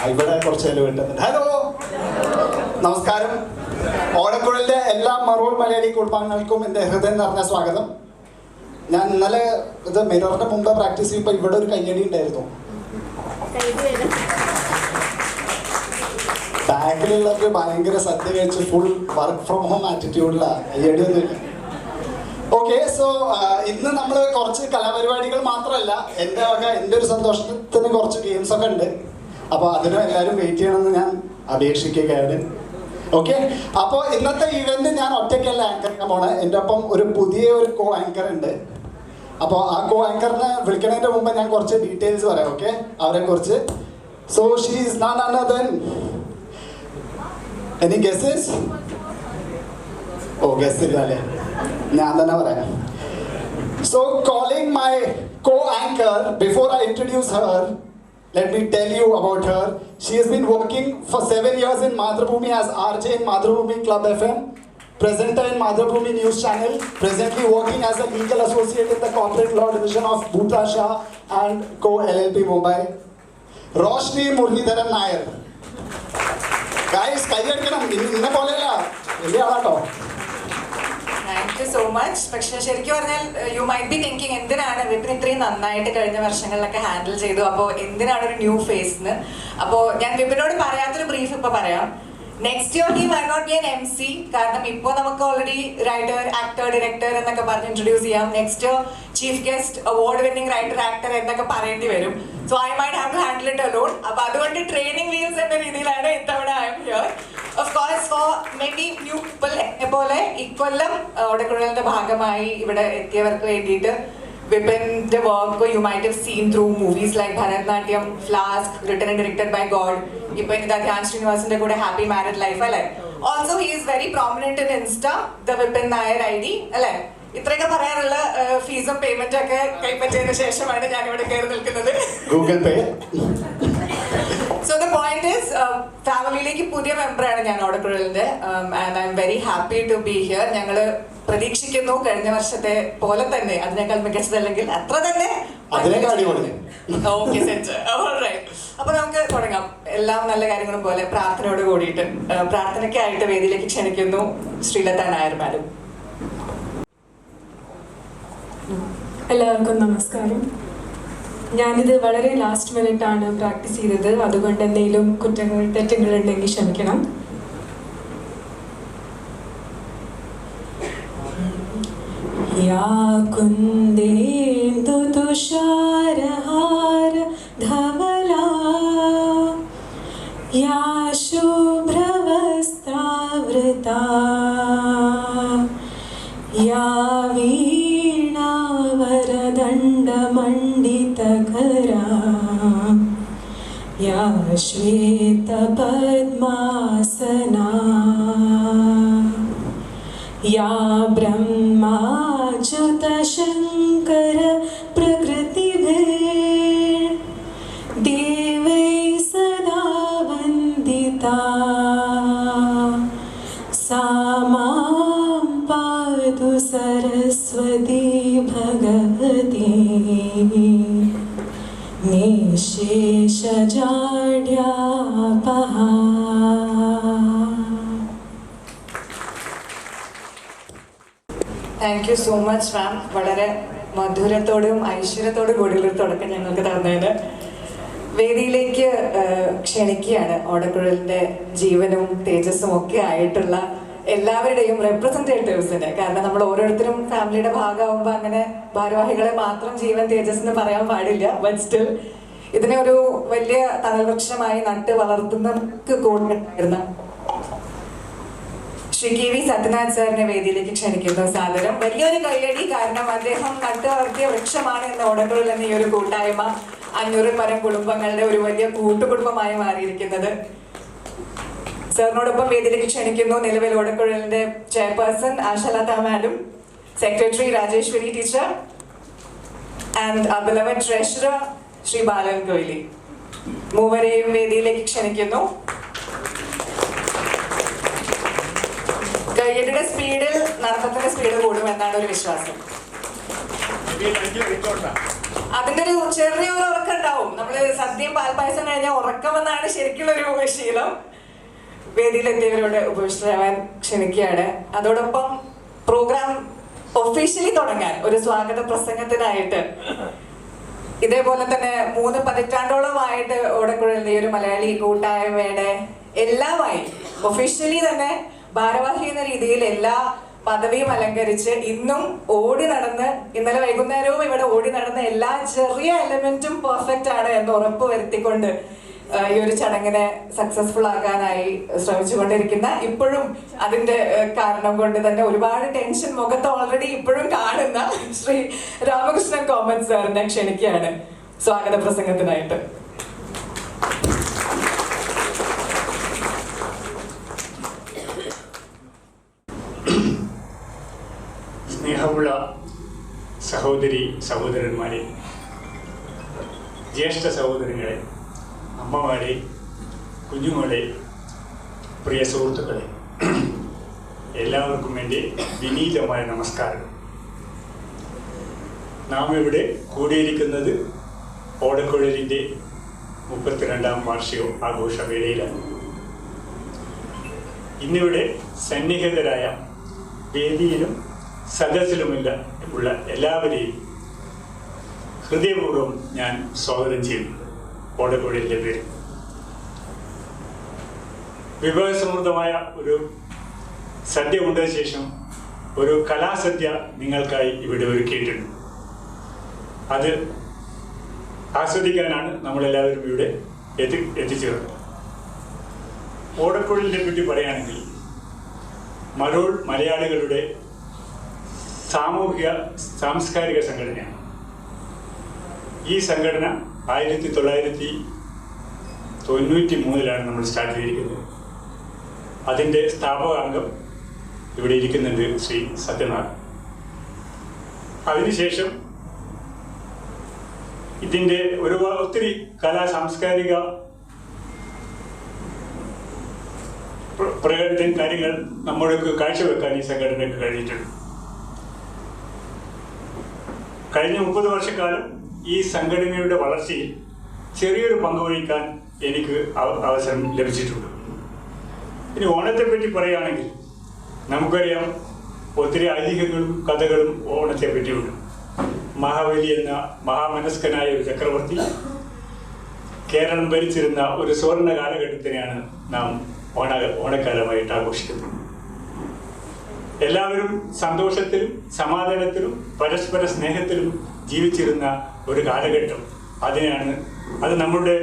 ഇവിടെ കുറച്ച് നേരം കിട്ടുന്നുണ്ട്. ഹലോ, നമസ്കാരം. ഓടക്കുഴലിന്റെ എല്ലാ മറൂർ മലയാളി കുടുംബാംഗങ്ങൾക്കും എൻ്റെ ഹൃദയം നിറഞ്ഞ സ്വാഗതം. ഞാൻ ഇന്നലെ ഇത് മിററിന്റെ മുമ്പ് പ്രാക്ടീസ് ചെയ്യുമ്പോൾ ഇവിടെ ഒരു കയ്യടി ഉണ്ടായിരുന്നു. ബാങ്കിലുള്ളവർക്ക് ഭയങ്കര സദ്യ കഴിച്ച് ഫുൾ വർക്ക് ഫ്രം ഹോം ആറ്റിറ്റ്യൂഡില കയ്യടിയൊന്നുമില്ല. ഓക്കെ, സോ ഇന്ന് നമ്മൾ കുറച്ച് കലാപരിപാടികൾ മാത്രമല്ല, എൻ്റെ ഒരു സന്തോഷത്തിന് കുറച്ച് ഗെയിംസ് ഒക്കെ ഉണ്ട്. അപ്പോൾ അതിനും എല്ലാവരും വെയിറ്റ് ചെയ്യണമെന്ന് ഞാൻ അപേക്ഷിക്കുകയാണ്. ഓക്കെ, അപ്പോൾ ഇന്നത്തെ ഇവന്റ് ഞാൻ ഒറ്റയ്ക്കല്ല ആങ്കർ ചെയ്യാൻ പോണേ. എൻ്റെ ഒപ്പം ഒരു പുതിയ കോ ആങ്കർ ഉണ്ട്. അപ്പോൾ ആ കോ ആങ്കറിനെ വിളിക്കുന്നതിൻ്റെ മുമ്പ് ഞാൻ കുറച്ച് ഡീറ്റെയിൽസ് പറയാം. ഓക്കെ, അവരെ കുറിച്ച്. So she is none other than, any guesses? ഓ, ഗെസ് ഇല്ല അല്ലേ, ഞാൻ തന്നെ പറയാം. So calling my co-anchor, before I introduce her, let me tell you about her. She has been working for 7 years in Madhrubhumi as RJ in Madhrubhumi Club FM, presenter in Madhrubhumi News Channel, presently working as a legal associate in the corporate law division of Bhuta Shah and Co LLP Mumbai. Roshni Muralidharan Nair. Guys, കൈയടിക്കണം, ഇന്നെ പോലെയല്ല, വലിയ ആളാട്ടോ. Thank you so much. പക്ഷെ ശരിക്കും പറഞ്ഞാൽ you might be thinking എന്തിനാണ് വിപിൻ ഇത്രയും നന്നായിട്ട് കഴിഞ്ഞ വർഷങ്ങളിലൊക്കെ ഹാൻഡിൽ ചെയ്തു, അപ്പോൾ എന്തിനാണ് ഒരു ന്യൂ ഫേസിന്? അപ്പോൾ ഞാൻ വിപിനോട് പറയാത്തൊരു ബ്രീഫ് ഇപ്പൊ പറയാം. Next year he may not be an MC, കാരണം ഇപ്പോൾ നമുക്ക് ഓൾറെഡി റൈറ്റർ, ആക്ടർ, ഡയറക്ടർ എന്നൊക്കെ പറഞ്ഞ് ഇൻട്രൊഡ്യൂസ് ചെയ്യാം. Next year chief guest, award winning writer, actor എന്നൊക്കെ പറയേണ്ടി വരും. So I might have to handle it alone. അപ്പൊ അതുകൊണ്ട് ട്രെയിനിങ് വീൽസ് എന്ന രീതിയിലാണ് ഇത്തവണ I am here. Of course, for many new people, പോലെ ഇക്കൊല്ലം ഓടക്കുഴലിന്റെ ഭാഗമായി ഇവിടെ എത്തിയവർക്ക് വേണ്ടിയിട്ട് വിപിന്റെ work you might have seen through movies like Bharatanatyam, flask, written and directed by God. ഇപ്പൊ ഇതാ ധ്യാൻ ശ്രീനിവാസിന്റെ കൂടെ ഹാപ്പി മാരിഡ് ലൈഫ് അല്ലെ. Also he is very prominent in Insta, the Vipin Nair ID അല്ലെ. ഇത്രയൊക്കെ പറയാനുള്ള ഫീസും പേയ്മെന്റും ഒക്കെ കൈപ്പറ്റിയതിനു ശേഷമാണ് ഞാൻ ഇവിടെ കയറി നിൽക്കുന്നത്. Google Pay. So the point is, ഫാമിലിയിലേക്ക് പുതിയ മെമ്പറാണ് ഞാൻ ഓടക്കുഴലിന്റെ, and I am very happy to be here. ഞങ്ങള് പ്രതീക്ഷിക്കുന്നു കഴിഞ്ഞ വർഷത്തെ പോലെ തന്നെ, അതിനേക്കാൾ മികച്ചതല്ലെങ്കിൽ അത്ര തന്നെ. Okay set. അപ്പൊ നമുക്ക് തുടങ്ങാം. എല്ലാം നല്ല കാര്യങ്ങളും പോലെ പ്രാർത്ഥനയോട് കൂടിയിട്ട് പ്രാർത്ഥനയ്ക്കായിട്ട് വേദിയിലേക്ക് ക്ഷണിക്കുന്നു ശ്രീലത നായർ മാഡം. എല്ലാവർക്കും നമസ്കാരം. ഞാനിത് വളരെ ലാസ്റ്റ് മിനിറ്റ് ആണ് പ്രാക്ടീസ് ചെയ്തത്, അതുകൊണ്ട് എന്തെങ്കിലും കുറ്റങ്ങൾ തെറ്റുകൾ ഉണ്ടെങ്കിൽ ക്ഷമിക്കണം. യാ കുന്ദേന്ദു തുഷാരഹാര ധവലാ യാ ശുഭ്രവസ്ത്രാവൃതാ യാ वीणावरदण्डमण्डितकरा या श्वेतपद्मासना या ब्रह्माच्युतशङ्कर प्रकृतिभिः देवैः सदा वन्दिता सा मां पातु सरस्वती भगवती निःशेषजाड्यापहा. Thank you so much ma'am. വളരെ മധുരത്തോടും ഐശ്വര്യത്തോടും കൂടിയുള്ളൊരു തുടക്കം ഞങ്ങൾക്ക് തന്നതിന്. വേദിയിലേക്ക് ക്ഷണിക്കുകയാണ് ഓടക്കുഴലിന്റെ ജീവനും തേജസ്സും ഒക്കെ ആയിട്ടുള്ള എല്ലാവരുടെയും റെപ്രസെന്റേറ്റീവ്സിന്. കാരണം നമ്മൾ ഓരോരുത്തരും ഫാമിലിയുടെ ഭാഗമാകുമ്പോൾ അങ്ങനെ ഭാരവാഹികളെ മാത്രം ജീവൻ തേജസ് എന്ന് പറയാൻ പാടില്ല. ബട്ട് സ്റ്റിൽ ഇതിനെ ഒരു വലിയ തണൽവൃക്ഷമായി നട്ട് വളർത്തുന്നവർക്ക് കൂടെയുണ്ടായിരുന്ന ശ്രീ KV സത്യനാഥ് സാറിനെ വേദിയിലേക്ക് ക്ഷണിക്കുന്നു സാദരം. വലിയൊരു കൈയടി, കാരണം അദ്ദേഹം നട്ട് വളർത്തിയ വൃക്ഷമാണ് ഇന്ന് ഓടക്കുഴൽ എന്ന ഈ ഒരു കൂട്ടായ്മ 500 പരം കുടുംബങ്ങളുടെ ഒരു വലിയ കൂട്ടുകുടുംബമായി മാറിയിരിക്കുന്നത്. സാറിനോടൊപ്പം വേദിയിലേക്ക് ക്ഷണിക്കുന്നു നിലവിൽ ഓടക്കുഴലിന്റെ chairperson Ashalatha madam, secretary Rajeshwari teacher and beloved treasurer Shri Balan Koyli. മൂവരെയും വേദിയിലേക്ക് ക്ഷണിക്കുന്നു. കയ്യടിയുടെ സ്പീഡിൽ നടത്തത്തിന്റെ സ്പീഡ് കൂടുമെന്നാണ് ഒരു വിശ്വാസം. അതിന്റെ ഒരു ചെറിയൊരു ഉറക്കം ഉണ്ടാവും. നമ്മള് സദ്യയും പാൽപ്പായസം കഴിഞ്ഞാൽ ഉറക്കമെന്നാണ് ശരിക്കുള്ളൊരു ശീലം. വേദിയിലെത്തിയവരോട് ഉപവിഷ്ടരാവാൻ ക്ഷണിക്കുകയാണ്. അതോടൊപ്പം പ്രോഗ്രാം ഒഫീഷ്യലി തുടങ്ങാൻ ഒരു സ്വാഗത പ്രസംഗത്തിനായിട്ട് ഇതേപോലെ തന്നെ 3 പതിറ്റാണ്ടോളമായിട്ട് ഓടക്കുഴലിന്റെ ഒരു മലയാളി കൂട്ടായ്മയുടെ എല്ലാമായി ഒഫീഷ്യലി തന്നെ ഭാരവാഹി എന്ന രീതിയിൽ എല്ലാ പദവിയും അലങ്കരിച്ച് ഇന്നും ഓടി നടന്ന്, ഇന്നലെ വൈകുന്നേരവും ഇവിടെ ഓടി നടന്ന എല്ലാ ചെറിയ എലമെന്റും പെർഫെക്റ്റ് ആണ് എന്ന് ഉറപ്പ് വരുത്തിക്കൊണ്ട് ഈ ഒരു ചടങ്ങിനെ സക്സസ്ഫുൾ ആക്കാനായി ശ്രമിച്ചുകൊണ്ടിരിക്കുന്ന, ഇപ്പോഴും അതിന്റെ കാരണം കൊണ്ട് തന്നെ ഒരുപാട് ടെൻഷൻ മുഖത്ത് ഓൾറെഡി ഇപ്പോഴും കാണുന്ന ശ്രീ രാമകൃഷ്ണൻ കോമൻ സാറിനെ ക്ഷണിക്കുകയാണ് സ്വാഗത പ്രസംഗത്തിനായിട്ട്. സ്നേഹമുള്ള സഹോദരി സഹോദരന്മാരെ, ജ്യേഷ്ഠ സഹോദരങ്ങളെ, അമ്മമാരെ, കുഞ്ഞുങ്ങളെ, പ്രിയ സുഹൃത്തുക്കളെ, എല്ലാവർക്കും എൻ്റെ വിനീതമായ നമസ്കാരം. നാം ഇവിടെ കൂടിയിരിക്കുന്നത് ഓടക്കുഴലിൻ്റെ 32ാം വാർഷിക ആഘോഷവേളയിലാണ്. ഇന്നിവിടെ സന്നിഹിതരായ വേദിയിലും സദസ്സിലുമില്ല ഉള്ള എല്ലാവരെയും ഹൃദയപൂർവ്വം ഞാൻ സ്വാഗതം ചെയ്യുന്നു. ഓടക്കുഴലിൻ്റെ പേര് വിഭവസമൃദ്ധമായ ഒരു സദ്യ കൊണ്ട ശേഷം ഒരു കലാസദ്യ നിങ്ങൾക്കായി ഇവിടെ ഒരുക്കിയിട്ടുണ്ട്. അത് ആസ്വദിക്കാനാണ് നമ്മളെല്ലാവരും ഇവിടെ എത്തിച്ചേർന്നത്. ഓടക്കുഴലിനെ പറ്റി പറയുകയാണെങ്കിൽ മരോൾ മലയാളികളുടെ സാമൂഹിക സാംസ്കാരിക സംഘടനയാണ്. ഈ സംഘടന 1993 നമ്മൾ സ്റ്റാർട്ട് ചെയ്തിരിക്കുന്നത്. അതിൻ്റെ സ്ഥാപകാംഗം ഇവിടെ ഇരിക്കുന്നുണ്ട് ശ്രീ സത്യനാഥ്. അതിനുശേഷം ഇതിൻ്റെ ഒത്തിരി കലാ സാംസ്കാരിക പ്രകടന കാര്യങ്ങൾ നമ്മൾക്ക് കാഴ്ചവെക്കാൻ ഈ സംഘടനയ്ക്ക് കഴിഞ്ഞിട്ടുണ്ട്. കഴിഞ്ഞ 30 വർഷക്കാലം ഈ സംഘടനയുടെ വളർച്ചയിൽ ചെറിയൊരു പങ്കുവഹിക്കാൻ എനിക്ക് അവസരം ലഭിച്ചിട്ടുണ്ട്. ഇനി ഓണത്തെപ്പറ്റി പറയുകയാണെങ്കിൽ നമുക്കറിയാം, ഒത്തിരി ഐതിഹ്യങ്ങളും കഥകളും ഓണത്തെ പറ്റിയുണ്ട്. മഹാബലി എന്ന മഹാമനസ്കനായ ഒരു ചക്രവർത്തി കേരളം ഭരിച്ചിരുന്ന ഒരു സുവർണ കാലഘട്ടത്തിനെയാണ് നാം ഓണക്കാലമായിട്ട് ആഘോഷിക്കുന്നത്. എല്ലാവരും സന്തോഷത്തിലും സമാധാനത്തിലും പരസ്പര സ്നേഹത്തിലും ജീവിച്ചിരുന്ന ഒരു കാലഘട്ടം. അത് നമ്മളുടെ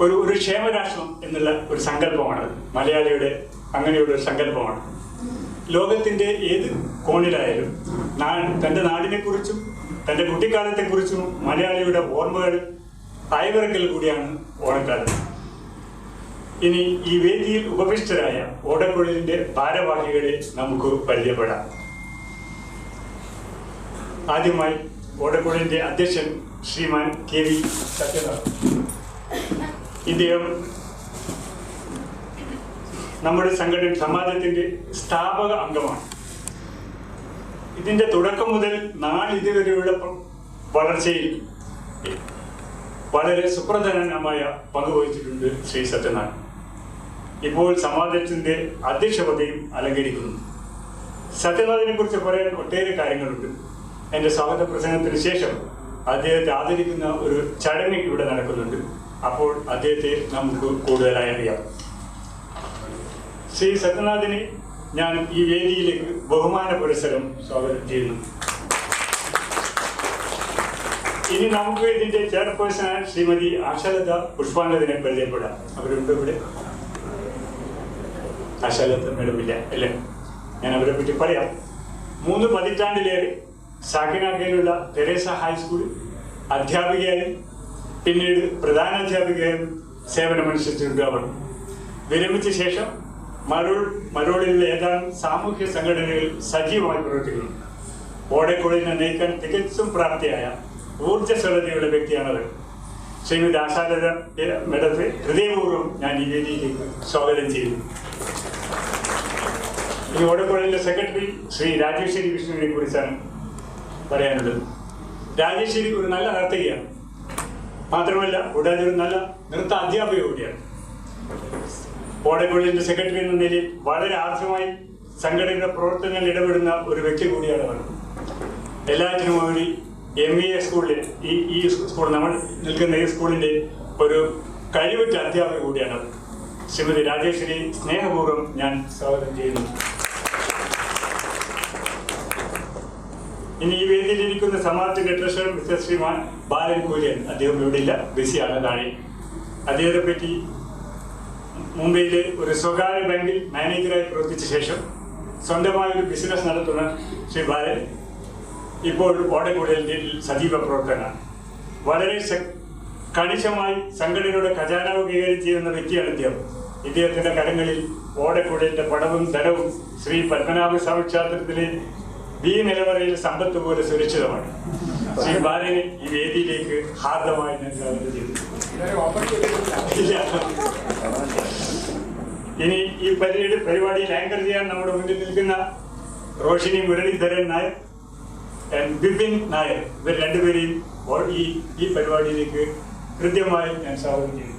ഒരു ക്ഷേമരാഷ്ട്രം എന്നുള്ള ഒരു സങ്കല്പമാണ്. മലയാളിയുടെ അങ്ങനെയുള്ള ഒരു സങ്കല്പമാണ്. ലോകത്തിൻ്റെ ഏത് കോണിലായാലും തൻ്റെ നാടിനെക്കുറിച്ചും തൻ്റെ കുട്ടിക്കാലത്തെക്കുറിച്ചും മലയാളിയുടെ ഓർമ്മകൾ അയവിറക്കൽ കൂടിയാണ് ഓണക്കാലം. ഇനി ഈ വേദിയിൽ ഉപവിഷ്ടരായ ഓടക്കുഴലിൻ്റെ ഭാരവാഹികളെ നമുക്ക് പരിചയപ്പെടാം. ആദ്യമായി ഓടക്കുഴലിൻ്റെ അധ്യക്ഷൻ ശ്രീമാൻ KV സത്യനാഥ്. ഇദ്ദേഹം നമ്മുടെ സമാജത്തിൻ്റെ സ്ഥാപക അംഗമാണ്. ഇതിൻ്റെ തുടക്കം മുതൽ നാളിതുവരെയുള്ള വളർച്ചയിൽ വളരെ സുപ്രധാനമായ പങ്കുവഹിച്ചിട്ടുണ്ട് ശ്രീ സത്യനാഥ്. ഇപ്പോൾ സമാജത്തിൻ്റെ അധ്യക്ഷ പദവിയും അലങ്കരിക്കുന്നു. സത്യനാഥിനെ കുറിച്ച് പറയാൻ ഒട്ടേറെ കാര്യങ്ങളുണ്ട്. എൻ്റെ സ്വാഗത പ്രസംഗത്തിന് ശേഷം അദ്ദേഹത്തെ ആദരിക്കുന്ന ഒരു ചടങ്ങ് ഇവിടെ നടക്കുന്നുണ്ട്. അപ്പോൾ അദ്ദേഹത്തെ നമുക്ക് കൂടുതലായി അറിയാം. ശ്രീ സത്യനാഥിനെ ഞാൻ ഈ വേദിയിലേക്ക് ബഹുമാന പുരസ്സരം സ്വാഗതം ചെയ്യുന്നു. ഇനി നമുക്ക് ഇതിൻ്റെ ചെയർപേഴ്സണായ ശ്രീമതി ആശാലത പുഷ്പാങ്കതിനെ പരിചയപ്പെടാം. അവരുണ്ട് ഇവിടെ? ആശാലത മേഡമില്ല അല്ലേ? ഞാൻ അവരെ പറ്റി പറയാം. 3 പതിറ്റാണ്ടിലേറെ സാക്കിനാക്കയിലുള്ള തെരേസ ഹൈസ്കൂളിൽ അധ്യാപികയായും പിന്നീട് പ്രധാനാധ്യാപികയായും സേവനമനുഷ്ഠിച്ചിട്ടുണ്ട്. അവർ വിരമിച്ച ശേഷം മരോളിലുള്ള ഏതാനും സാമൂഹ്യ സംഘടനകളിൽ സജീവമായി പ്രവർത്തിക്കുന്നു. ഓടക്കുഴലിനെ നയിക്കാൻ തികച്ചും പ്രാപ്തിയായ ഊർജ്ജസ്വലതയുള്ള വ്യക്തിയാണത്. ശ്രീമതി ആശാലത മേഡത്തെ ഹൃദയപൂർവ്വം ഞാൻ ഈ വേദിയിലേക്ക് സ്വാഗതം ചെയ്യുന്നു. ഈ ഓടക്കുഴലിൻ്റെ സെക്രട്ടറി ശ്രീ രാജേശ്വരി വിഷ്ണുവിനെ കുറിച്ചാണ് പറയാനുള്ളത്. രാജേശ്വരി ഒരു നല്ല നർത്തകിയാണ്. മാത്രമല്ല കൂടാതെ ഒരു നല്ല നൃത്ത അധ്യാപിക കൂടിയാണ്. ഓടക്കുഴലിന്റെ സെക്രട്ടറി എന്ന നിലയിൽ വളരെ ആർദ്രമായി സംഘടനയുടെ പ്രവർത്തനങ്ങളിൽ ഇടപെടുന്ന ഒരു വ്യക്തി കൂടിയാണ് അവർ. എല്ലാറ്റിനുമുപരി MVA സ്കൂളിൽ ഈ സ്കൂൾ നമ്മൾ നിൽക്കുന്ന ഈ സ്കൂളിന്റെ ഒരു കഴിവുറ്റ അധ്യാപിക കൂടിയാണ് അവർ. ശ്രീമതി രാജേശ്വരി സ്നേഹപൂർവ്വം ഞാൻ സ്വാഗതം ചെയ്യുന്നു. ഇനി ഈ വേദിയിലിരിക്കുന്ന സമാജത്തിന്റെ ട്രഷറർ മിസ്റ്റർ ശ്രീമാൻ ബാലൻ കുര്യൻ, അദ്ദേഹം ഇവിടെ ഇല്ല, ബിസിയാണ് താഴെ. അദ്ദേഹത്തെ പറ്റി മുംബൈയിലെ ഒരു സ്വകാര്യ ബാങ്കിൽ മാനേജറായി പ്രവർത്തിച്ച ശേഷം സ്വന്തമായ ഒരു ബിസിനസ് നടത്തുന്ന ശ്രീ ബാലൻ ഇപ്പോൾ ഓടക്കുഴലിന്റെ സജീവ പ്രവർത്തകനാണ്. വളരെ കണിശമായി സംഘടനയുടെ ഖജാനാവ് കൈകാര്യം ചെയ്യുന്ന വ്യക്തിയാണ് ഇദ്ദേഹം. ഇദ്ദേഹത്തിന്റെ കരങ്ങളിൽ ഓടക്കുഴലിന്റെ പടവും ധനവും ശ്രീ പത്മനാഭ സ്വാമി ക്ഷേത്രത്തിലെ B നിലവറയിൽ സമ്പത്ത് പോലെ സുരക്ഷിതമാണ്. ശ്രീ ബാലനെ ഈ വേദിയിലേക്ക് ഹാർദമായി ഞാൻ സ്വാഗതം ചെയ്തു. ഇനി ഈ പരിപാടിയിൽ ആങ്കർ ചെയ്യാൻ നമ്മുടെ മുന്നിൽ നിൽക്കുന്ന റോഷിനി മുരളീധരൻ നായർ, ബിപിൻ നായർ, ഇവർ രണ്ടുപേരെയും ഈ പരിപാടിയിലേക്ക് കൃത്യമായി ഞാൻ സ്വാഗതം ചെയ്തു.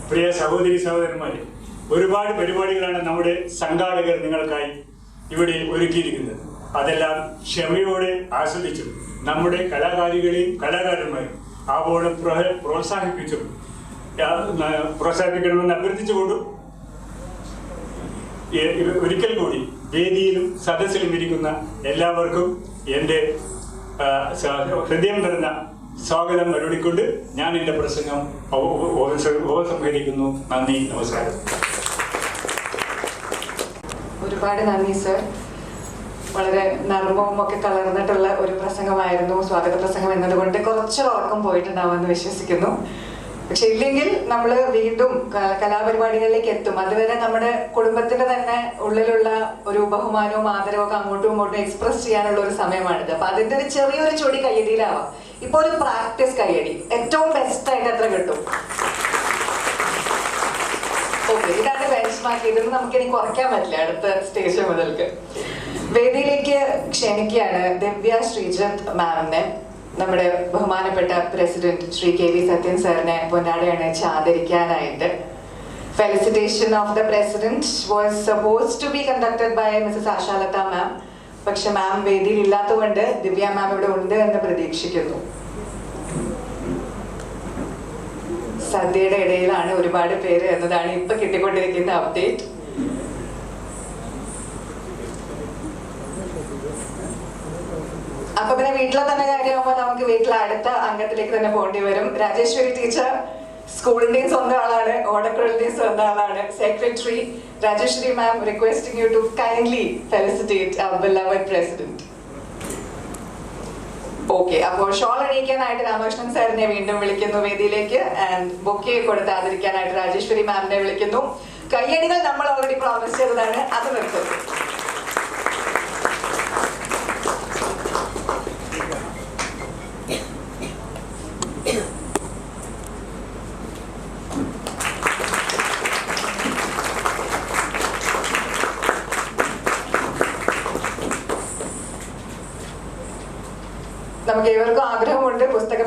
പ്രിയ സഹോദരി സഹോദരന്മാരെ, ഒരുപാട് പരിപാടികളാണ് നമ്മുടെ സംഘാടകർ നിങ്ങൾക്കായി ഇവിടെ ഒരുക്കിയിരിക്കുന്നത്. അതെല്ലാം ക്ഷമയോടെ ആസ്വദിച്ചു നമ്മുടെ കലാകാരികളെയും കലാകാരന്മാരും ആവോളം പ്രോത്സാഹിപ്പിക്കണമെന്ന് അഭ്യർത്ഥിച്ചുകൊണ്ടും ഒരിക്കൽ കൂടി വേദിയിലും സദസ്സിലും ഇരിക്കുന്ന എല്ലാവർക്കും എൻ്റെ ഹൃദയം നിറഞ്ഞ സ്വാഗതം അരുളിക്കൊണ്ട് ഞാൻ എൻ്റെ പ്രസംഗം ഉപസംഹരിക്കുന്നു. നന്ദി, നമസ്കാരം. ഒരുപാട് നന്ദി സർ. വളരെ നർമ്മവും ഒക്കെ കലർന്നിട്ടുള്ള ഒരു പ്രസംഗമായിരുന്നു. സ്വാഗത പ്രസംഗം എന്നതുകൊണ്ട് കുറച്ച് ഉറക്കം പോയിട്ടുണ്ടാവുമെന്ന് വിശ്വസിക്കുന്നു. പക്ഷെ ഇല്ലെങ്കിൽ നമ്മൾ വീണ്ടും കലാപരിപാടികളിലേക്ക് എത്തും. അതുവരെ നമ്മുടെ കുടുംബത്തിന്റെ തന്നെ ഉള്ളിലുള്ള ഒരു ബഹുമാനവും ആദരവും ഒക്കെ അങ്ങോട്ടും ഇങ്ങോട്ടും എക്സ്പ്രസ് ചെയ്യാനുള്ള ഒരു സമയമാണിത്. അപ്പൊ അതിന്റെ ഒരു ചെറിയൊരു ചൊടി കയ്യടിയിലാവാം. ഇപ്പൊ ഒരു പ്രാക്ടീസ് കയ്യടി ഏറ്റവും ബെസ്റ്റ് ആയിട്ട് എത്ര കിട്ടും? ഓക്കെ, ഇതാണ് ബെഞ്ച് മാർക്ക്. ഇതിന് നമുക്കിനി കുറയ്ക്കാൻ പറ്റില്ല. അടുത്ത സ്റ്റേജ് മുതൽക്ക് വേദിയിലേക്ക് ക്ഷണിക്കുകയാണ് ദിവ്യ ശ്രീജിത്ത് മാമിനെ. നമ്മുടെ ബഹുമാനപ്പെട്ട പ്രസിഡന്റ് ശ്രീ KV സത്യൻ സാറിനെ പൊന്നാടയണിച്ച് ആദരിക്കാനായിട്ട്. Felicitation of the president was suppose to be conducted by Mrs Ashalatha ma'am. പക്ഷെ മാം വേദിയിൽ ഇല്ലാത്തതുകൊണ്ട് ദിവ്യ മാം ഇവിടെ ഉണ്ട് എന്ന് പ്രതീക്ഷിക്കുന്നു. സദ്യയുടെ ഇടയിലാണ് ഒരുപാട് പേര് എന്നതാണ് ഇപ്പൊ കിട്ടിക്കൊണ്ടിരിക്കുന്ന അപ്ഡേറ്റ്. അപ്പൊ പിന്നെ വീട്ടിലെ തന്നെ കാര്യമാകുമ്പോൾ നമുക്ക് വീട്ടിലെ അടുത്ത അംഗത്തിലേക്ക് തന്നെ പോകേണ്ടി വരും. രാജേശ്വരി ടീച്ചർ സ്കൂളിന്റെയും സ്വന്തം ആളാണ്, ഓടക്കുഴലിന്റെയും സ്വന്തം ആളാണ്. Secretary Rajeshwari ma'am requesting you to kindly felicitate our beloved president. Okay, അപ്പോൾ ഷോൾ അണിയിക്കാനായിട്ട് രാമകൃഷ്ണൻ സാറിനെ വീണ്ടും വിളിക്കുന്നു വേദിയിലേക്ക്. ആൻഡ് ബൊക്കെ കൊടുത്ത് ആദരിക്കാനായിട്ട് രാജേശ്വരി മാമിനെ വിളിക്കുന്നു. കയ്യടികൾ നമ്മൾ ഓൾറെഡി പ്രോമിസ് ചെയ്തതാണ്, അത് നിർത്തുന്നു. നമുക്ക് ഏവർക്കും ആഗ്രഹമുണ്ട് പുസ്തക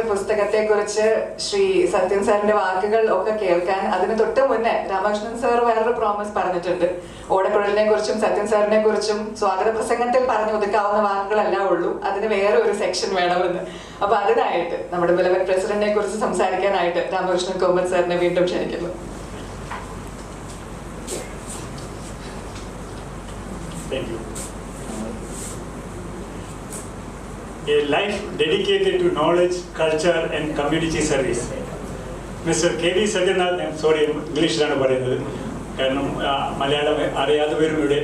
പുസ്തകത്തെക്കുറിച്ച് ശ്രീ സത്യൻ സാറിന്റെ വാക്കുകൾ ഒക്കെ കേൾക്കാൻ. അതിന് തൊട്ട് മുന്നേ രാമകൃഷ്ണൻ സാർ വേറൊരു പ്രോമിസ് പറഞ്ഞിട്ടുണ്ട്. ഓടക്കുഴലിനെ കുറിച്ചും സത്യൻ സാറിനെ കുറിച്ചും സ്വാഗത പ്രസംഗത്തിൽ പറഞ്ഞു ഒതുക്കാവുന്ന വാക്കുകളല്ല ഉള്ളൂ, അതിന് വേറെ ഒരു സെക്ഷൻ വേണമെന്ന്. അപ്പൊ അതിനായിട്ട് നമ്മുടെ ബിലവഡ് പ്രസിഡന്റിനെ കുറിച്ച് സംസാരിക്കാനായിട്ട് രാമകൃഷ്ണൻ കോമൻ സാറിനെ വീണ്ടും ക്ഷണിക്കുന്നു. A life dedicated to knowledge, culture and community service. Mr. KV Satyanarth, I'm sorry, ഇംഗ്ലീഷിലാണ് പറയുന്നത്, കാരണം മലയാളം അറിയാത്തവരും ഇവിടെ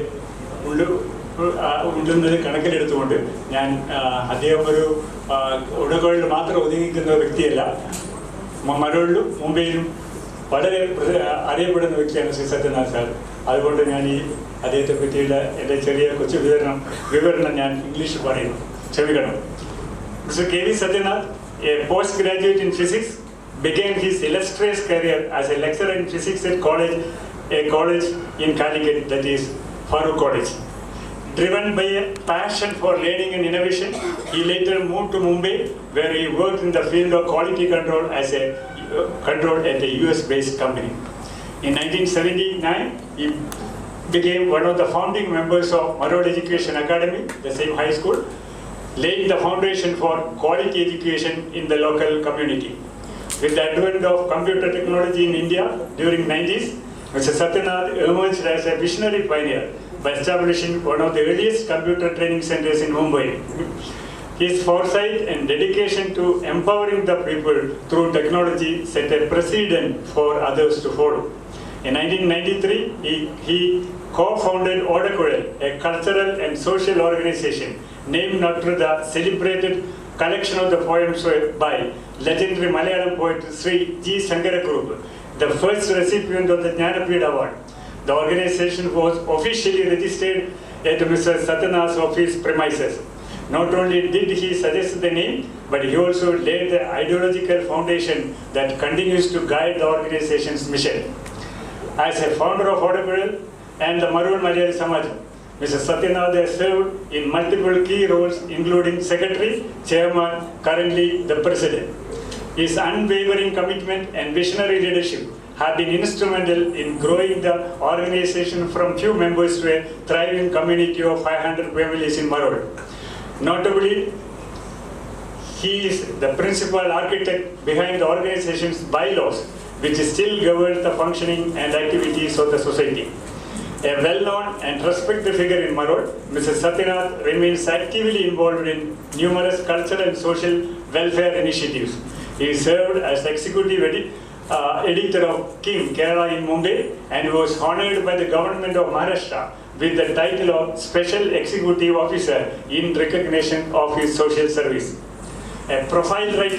ഉണ്ടെന്നത് കണക്കിലെടുത്തുകൊണ്ട് ഞാൻ അദ്ദേഹം ഒരു ഉടകുഴലിൽ മാത്രം ഒതുങ്ങിക്കുന്ന വ്യക്തിയല്ല. മലയാളിലും മുംബൈയിലും വളരെ അറിയപ്പെടുന്ന വ്യക്തിയാണ് ശ്രീ സത്യനാഥ് സാർ. അതുകൊണ്ട് ഞാൻ ഈ അദ്ദേഹത്തെ പറ്റിയുള്ള എൻ്റെ ചെറിയ കൊച്ചു വിവരണം ഞാൻ ഇംഗ്ലീഷിൽ പറയുന്നു, ക്ഷമിക്കണം. Mr. KV Satyanarth, a postgraduate in physics, began his illustrious career as a lecturer in physics at a college in Calicut, that is Farooq College. Driven by a passion for learning and innovation, he later moved to Mumbai, where he worked in the field of quality control as a control at a US-based company. In 1979, he became one of the founding members of Marod Education Academy, the same high school, laying the foundation for quality education in the local community. With the advent of computer technology in India during 90s, Mr. Satyanath emerged as a visionary pioneer by establishing one of the earliest computer training centers in Mumbai. His foresight and dedication to empowering the people through technology set a precedent for others to follow. In 1993, he co-founded Odakural, a cultural and social organization named after the celebrated collection of the poems by legendary Malayalam poet Sri G. Shankarakurupu, the first recipient of the Jnanapeeth Award. The organization was officially registered at Mr. Satyanath's office premises. Not only did he suggest the name, but he also laid the ideological foundation that continues to guide the organization's mission. As a founder of Odakural and the Marod Malayali Samajam, Mr. Satyanath has served in multiple key roles, including Secretary, Chairman, currently the President. His unwavering commitment and visionary leadership have been instrumental in growing the organization from few members to a thriving community of 500 families in Marod. Notably, he is the principal architect behind the organization's bylaws, which still governs the functioning and activities of the society. A well-known and respected figure in Marod, Mr. Satyanath remains actively involved in numerous cultural and social welfare initiatives. He served as executive editor of King Kerala in Mumbai and was honored by the government of Maharashtra with the title of Special Executive Officer in recognition of his social service. A prolific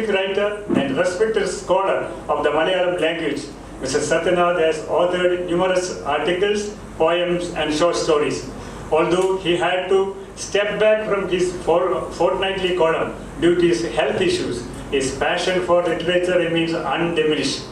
writer and respected scholar of the Malayalam language, Mr. Satyanath has authored numerous articles, poems, and short stories. Although he had to step back from his fortnightly column due to his health issues, his passion for literature remains undiminished.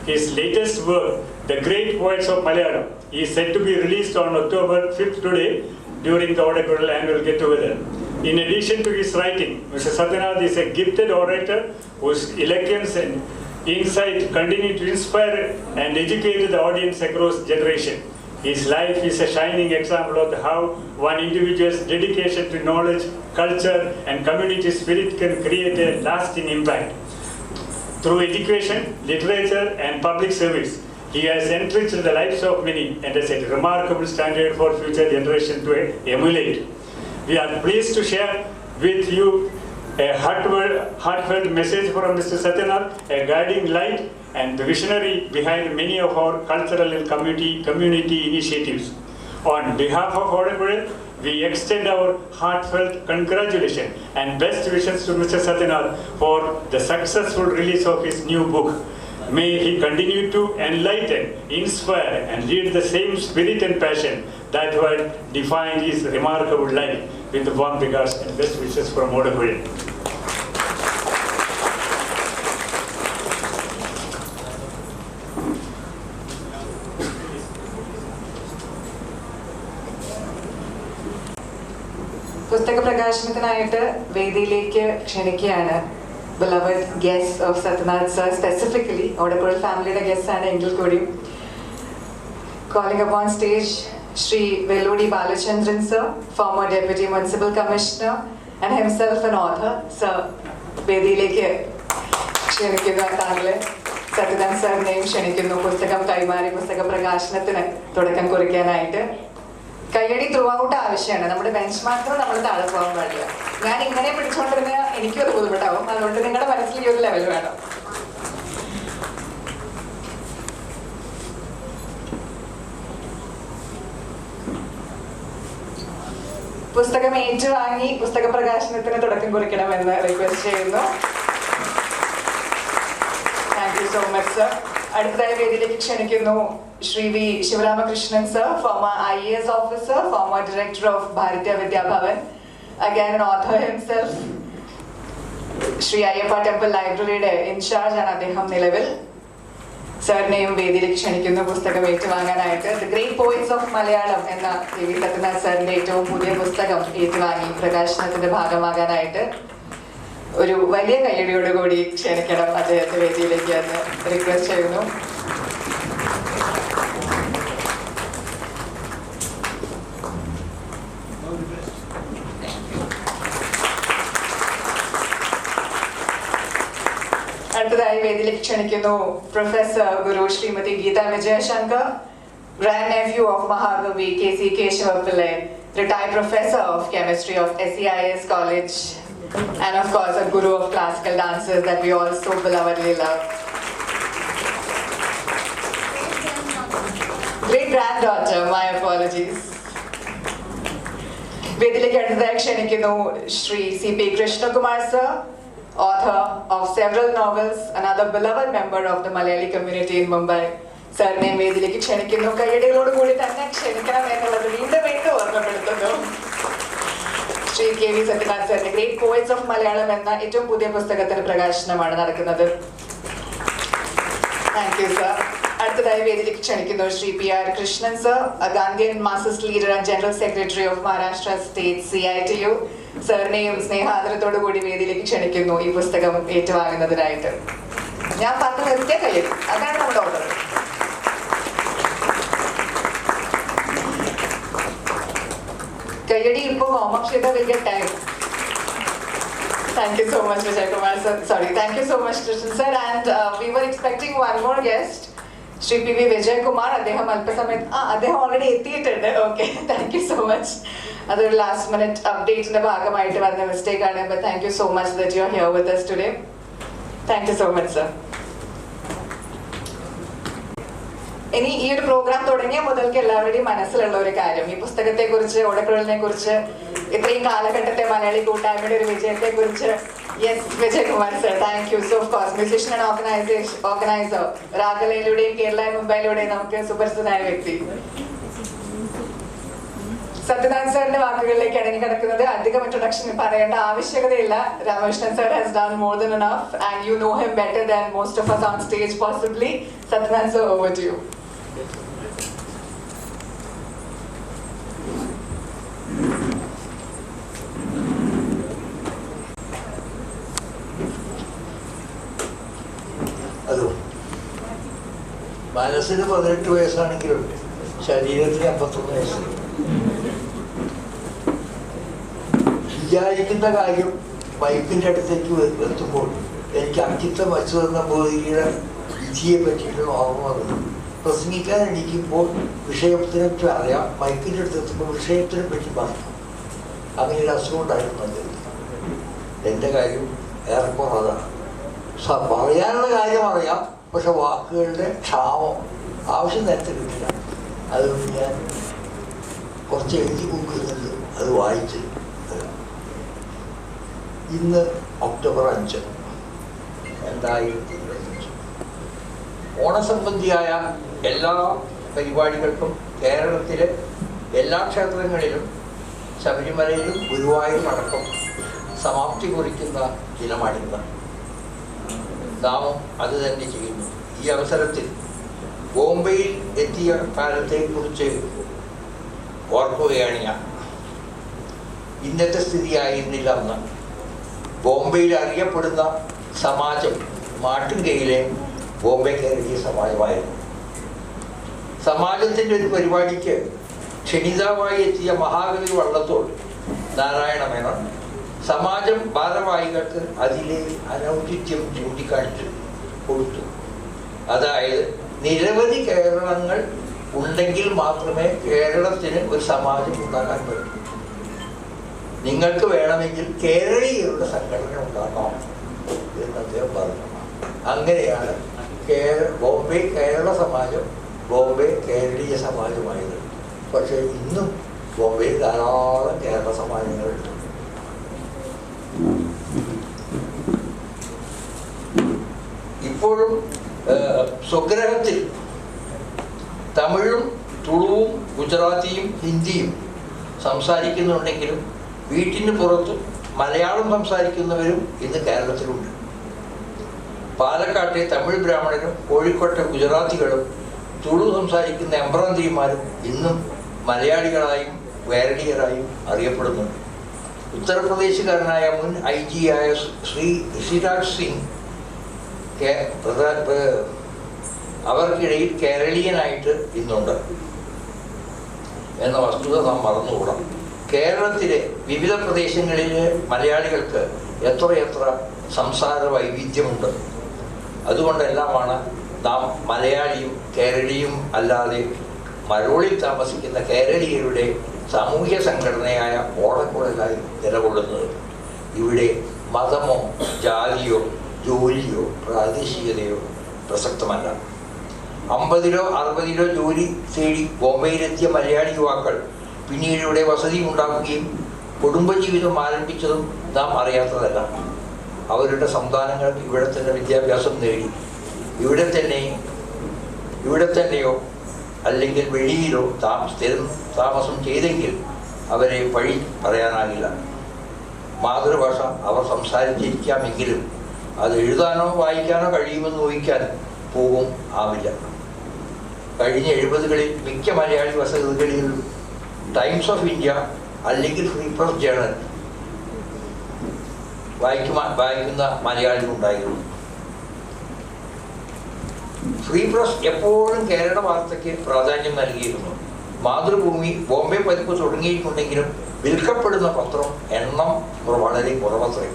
His latest work, The Great Poets of Malayalam, is said to be released on October 5th today during the Odakural annual get-together. In addition to his writing, Mr. Satyanath is a gifted orator whose eloquence and insight continue to inspire and educate the audience across generations. His life is a shining example of how one individual's dedication to knowledge, culture, and community spirit can create a lasting impact. Through education, literature, and public service, he has enriched the lives of many and has set a remarkable standard for future generations to emulate. We are pleased to share with you a heartfelt message from Mr. Satyanath, a guiding light and the visionary behind many of our cultural and community initiatives. On behalf of Odakural, we extend our heartfelt congratulations and best wishes to Mr. Satyanath for the successful release of his new book. May he continue to enlighten, inspire, and lead the same spirit and passion that had defined his remarkable life. With warm regards and best wishes from Odakural. പുസ്തക പ്രകാശനത്തിനായിട്ട് വേദിയിലേക്ക് ക്ഷണിക്കുകയാണ് beloved guests of Satyanath sir, specifically Odakural ഫാമിലിയുടെ guest ആണ് എങ്കിൽ കൂടിയും. Calling upon stage Shri Veludi Balachandran sir, former Deputy Municipal Commissioner and himself an author. Sir, വേദിയിലേക്ക് ക്ഷണിക്കുക താങ്കളെ. Satyanath സാറിനെയും ക്ഷണിക്കുന്നു പുസ്തകം കൈമാറി പുസ്തക പ്രകാശനത്തിന് തുടക്കം കുറിക്കാനായിട്ട്. കയ്യടി ത്രൂ ഔട്ട് ആവശ്യമാണ്. നമ്മുടെ ബെഞ്ച് മാർക്കർ നമ്മൾ താഴെ പോകാൻ പാടില്ല. ഞാൻ ഇങ്ങനെ പിടിച്ചുകൊണ്ടിരുന്ന എനിക്കും അത് ബുദ്ധിമുട്ടാവും. അതുകൊണ്ട് നിങ്ങളുടെ മനസ്സിൽ ഈ ഒരു ലെവൽ വേണം. പുസ്തകം ഏറ്റുവാങ്ങി പുസ്തക പ്രകാശനത്തിന് തുടക്കം കുറിക്കണമെന്ന് റിക്വസ്റ്റ് ചെയ്യുന്നു. Thank you so much sir. അടുത്തതായി വേദിയിലേക്ക് ക്ഷണിക്കുന്നു Shri V Sivaramakrishnan sir, former IAS officer, former director of Bharatiya Vidya, again an author himself. Shri Ayyappa temple ലൈബ്രറിയുടെ ഇൻചാർജ് ആണ് അദ്ദേഹം നിലവിൽ. സാറിനെയും വേദിയിലേക്ക് ക്ഷണിക്കുന്ന പുസ്തകം ഏറ്റുവാങ്ങാനായിട്ട് the great poets of Malayalam എന്ന KV സത്യനാഥ് സാറിന്റെ ഏറ്റവും പുതിയ പുസ്തകം ഏറ്റുവാങ്ങി പ്രകാശനത്തിന്റെ ഭാഗമാകാനായിട്ട് ഒരു വലിയ കയ്യടിയോടുകൂടി ക്ഷണിക്കണം അദ്ദേഹത്തെ വേദിയിലേക്ക് എന്ന് റിക്വസ്റ്റ് ചെയ്യുന്നു. അടുത്തതായി വേദിയിലേക്ക് ക്ഷണിക്കുന്നു പ്രൊഫസർ ഗുരു Shrimati Geetha Vijayashankar, grand nephew of മഹാകവി KC Keshava Pillai, retired professor of chemistry of SEIS College, and of course a guru of classical dances that we all so belovedly love. Great granddaughter, my apologies. വേദിയിലേക്ക് അടുത്തതായി ക്ഷണിക്കുന്നു Shri CP Krishnakumar sir, author of several novels, another beloved member of the Malayali community in Mumbai. സാറിനെ വേദിയിലേക്ക് ക്ഷണിക്കുന്നു. കയ്യടികളോട് കൂടി തന്നെ ക്ഷണിക്കണം എന്നുള്ളത് വീണ്ടും വീണ്ടും ഓർമ്മപ്പെടുത്തുന്നു. ശ്രീ KV സത്യനാഥ് സാറിന്റെ ഗ്രേറ്റ് പോയിറ്റ്സ് ഓഫ് മലയാളം എന്ന ഏറ്റവും പുതിയ പുസ്തകത്തിന് പ്രകാശനമാണ് നടക്കുന്നത്. Thank you sir. അടുത്തതായി വേദിയിലേക്ക് ക്ഷണിക്കുന്നു Shri PR Krishnan sir, a Gandhian Marxist leader and General Secretary of Maharashtra State CITU. സാറിനെയും സ്നേഹാദരത്തോടു കൂടി വേദിയിലേക്ക് ക്ഷണിക്കുന്നു ഈ പുസ്തകം ഏറ്റുവാങ്ങുന്നതിനായിട്ട്. ഞാൻ പറഞ്ഞു നിർത്തിയ കയ്യടി, അതാണ് നമ്മുടെ ഓർഡർ. കയ്യടി ഇപ്പോൾ ഹോമക്ഷേത്ര വലിയ time. Thank you so much, Vijay Kumar sir. Sorry, thank you so much, Krishnan sir. And we were expecting one more guest, Shri PV Vijay Kumar. അദ്ദേഹം അല്പസമയത്ത് അദ്ദേഹം ഓൾറെഡി എത്തിയിട്ടുണ്ട്. Okay, thank you so much. അതൊരു last minute അപ്ഡേറ്റിന്റെ ഭാഗമായിട്ട് വന്ന mistake ആണ്. But thank you so much that you are here with us today. Thank you so much sir. ഇനി ഈ ഒരു പ്രോഗ്രാം തുടങ്ങിയ മുതൽക്ക് എല്ലാവരുടെയും മനസ്സിലുള്ള ഒരു കാര്യം, ഈ പുസ്തകത്തെ കുറിച്ച്, ഓടക്കുഴലിനെ കുറിച്ച്, ഇത്രയും കാലഘട്ടത്തെ മലയാളി കൂട്ടായ്മയുടെ ഒരു വിജയത്തെ കുറിച്ച്. Yes, Vijay Kumar sir, thank you. So of course musician and organiser, രാഗലയിലൂടെയും കേരള മുംബൈയിലൂടെയും നമുക്ക് സുപരിചിതനായ വ്യക്തി. സത്യനാഥ് സാറിന്റെ വാക്കുകളിലേക്ക് അടങ്ങി കിടക്കുന്നത്. അധികം ഇൻട്രൊഡക്ഷൻ പറയേണ്ട ആവശ്യകതയില്ല. Ramakrishnan sir has done more than enough and you know him better than most of us on stage possibly. Satyanarayana sir, over to you. അതോ മനസ്സിന് 18 വയസ്സാണെങ്കിലും ശരീരത്തിന് 51 വയസ്സ്. വിചാരിക്കുന്ന കാര്യം മൈക്കിൻ്റെ അടുത്തേക്ക് എത്തുമ്പോൾ എനിക്ക് അക്കിത്തം വച്ചു തന്ന ബോധിയുടെ വിധിയെ പറ്റിയിട്ടുള്ള ഓർമ്മ വന്നു. പ്രസംഗിക്കാൻ എണീക്കുമ്പോൾ വിഷയത്തിനെ പറ്റി അറിയാം, മൈക്കിൻ്റെ അടുത്ത് എത്തുമ്പോൾ വിഷയത്തിനെ പറ്റി പറഞ്ഞു. അങ്ങനെ ഒരു അസുഖം ഉണ്ടായിരുന്നു അദ്ദേഹം. എൻ്റെ കാര്യം ഏറെക്കുറതാണ്. പറയാനുള്ള കാര്യം അറിയാം, പക്ഷെ വാക്കുകളുടെ ക്ഷാമം ആവശ്യം നേരത്തെ കിട്ടില്ല. അതുകൊണ്ട് ഞാൻ കുറച്ച് എഴുതി കൊടുക്കുന്നുണ്ട്, അത് വായിച്ച്. ഇന്ന് ഒക്ടോബർ 5, 2025 ഓണസംബന്ധിയായ എല്ലാ പരിപാടികൾക്കും കേരളത്തിലെ എല്ലാ ക്ഷേത്രങ്ങളിലും ശബരിമലയിലും ഗുരുവായൂരും അടക്കം സമാപ്തി കുറിക്കുന്ന ദിനമാണിന്ന്. നാമും അത് തന്നെ ചെയ്യുന്നു. ഈ അവസരത്തിൽ ബോംബെയിൽ എത്തിയ കാലത്തെക്കുറിച്ച് ഓർക്കുകയാണ് ഞാൻ. ഇന്നത്തെ സ്ഥിതിയായിരുന്നില്ല അന്ന്. ബോംബെയിൽ അറിയപ്പെടുന്ന സമാജം മാട്ടുങ്കയിലെ ബോംബെ കേരളീയ സമാജമായിരുന്നു. സമാജത്തിൻ്റെ ഒരു പരിപാടിക്ക് ക്ഷണിതാവായി എത്തിയ മഹാകവി വള്ളത്തോൾ നാരായണ മേനോൻ സമാജം ഭാരവാഹികൾക്ക് അതിലെ അനൗചിത്യം ചൂണ്ടിക്കാണിച്ചു കൊടുത്തു. അതായത് നിരവധി കേരളങ്ങൾ ഉണ്ടെങ്കിൽ മാത്രമേ കേരളത്തിന് ഒരു സമാജം ഉണ്ടാക്കാൻ പറ്റൂ. നിങ്ങൾക്ക് വേണമെങ്കിൽ കേരളീയരുടെ സംഘടന ഉണ്ടാക്കാം എന്ന് അദ്ദേഹം പറഞ്ഞു. അങ്ങനെയാണ് ബോംബെ കേരള സമാജം ബോംബെ കേരളീയ സമാജമായത്. പക്ഷേ ഇന്നും ബോംബെയിൽ ധാരാളം കേരള സമാജങ്ങളുണ്ട്. ഇപ്പോഴും സ്വഗ്രഹത്തിൽ തമിഴും തുളുവും ഗുജറാത്തിയും ഹിന്ദിയും സംസാരിക്കുന്നുണ്ടെങ്കിലും വീട്ടിന് പുറത്ത് മലയാളം സംസാരിക്കുന്നവരും ഇന്ന് കേരളത്തിലുണ്ട്. പാലക്കാട്ടെ തമിഴ് ബ്രാഹ്മണരും കോഴിക്കോട്ടെ ഗുജറാത്തികളും തുളു സംസാരിക്കുന്ന എംബ്രാന്തിരിമാരും ഇന്നും മലയാളികളായും കേരളീയരായും അറിയപ്പെടുന്നു. ഉത്തർപ്രദേശുകാരനായ മുൻ IG ആയ ശ്രീ ഋഷിരാജ് സിംഗ് അവർക്കിടയിൽ കേരളീയനായിട്ട് ഇന്നുണ്ട് എന്ന വസ്തുത നാം മറന്നുകൂടാം. കേരളത്തിലെ വിവിധ പ്രദേശങ്ങളിലെ മലയാളികൾക്ക് എത്രയെത്ര സംസാര വൈവിധ്യമുണ്ട്. അതുകൊണ്ടെല്ലാമാണ് നാം മലയാളിയും കേരളീയും അല്ലാതെ മലയാളിൽ താമസിക്കുന്ന കേരളീയരുടെ സാമൂഹ്യ സംഘടനയായ ഓടക്കുഴലായി നിലകൊള്ളുന്നത്. ഇവിടെ മതമോ ജാതിയോ ജോലിയോ പ്രാദേശികതയോ പ്രസക്തമല്ല. 50-ലോ 60-ലോ ജോലി തേടി ബോംബെയിലെത്തിയ മലയാളി യുവാക്കൾ പിന്നീട് ഇവിടെ വസതി ഉണ്ടാക്കുകയും കുടുംബജീവിതം ആരംഭിച്ചതും നാം അറിയാത്തതല്ല. അവരുടെ സന്താനങ്ങൾ ഇവിടെ തന്നെ വിദ്യാഭ്യാസം നേടി ഇവിടെ തന്നെയോ അല്ലെങ്കിൽ വെളിയിലോ സ്ഥിരം താമസം ചെയ്തെങ്കിൽ അവരെ പഴി പറയാനാകില്ല. മാതൃഭാഷ അവർ സംസാരിച്ചിരിക്കാമെങ്കിലും അത് എഴുതാനോ വായിക്കാനോ കഴിയുമെന്ന് ഊഹിക്കാൻ പോകും ആവില്ല. കഴിഞ്ഞ 70കളിൽ മിക്ക മലയാളി വസതികളിലും ടൈംസ് ഓഫ് ഇന്ത്യ അല്ലെങ്കിൽ ഫ്രീ പ്രസ് ജേണൽ വായിക്കുന്ന മലയാളികളുണ്ടായിരുന്നു. ഫ്രീ പ്രസ് എപ്പോഴും കേരള വാർത്തയ്ക്ക് പ്രാധാന്യം നൽകിയിരുന്നു. മാതൃഭൂമി, ബോംബെ പതിപ്പ് തുടങ്ങിയിട്ടുണ്ടെങ്കിലും വിൽക്കപ്പെടുന്ന പത്രം എണ്ണം വളരെ കുറവത്രേ.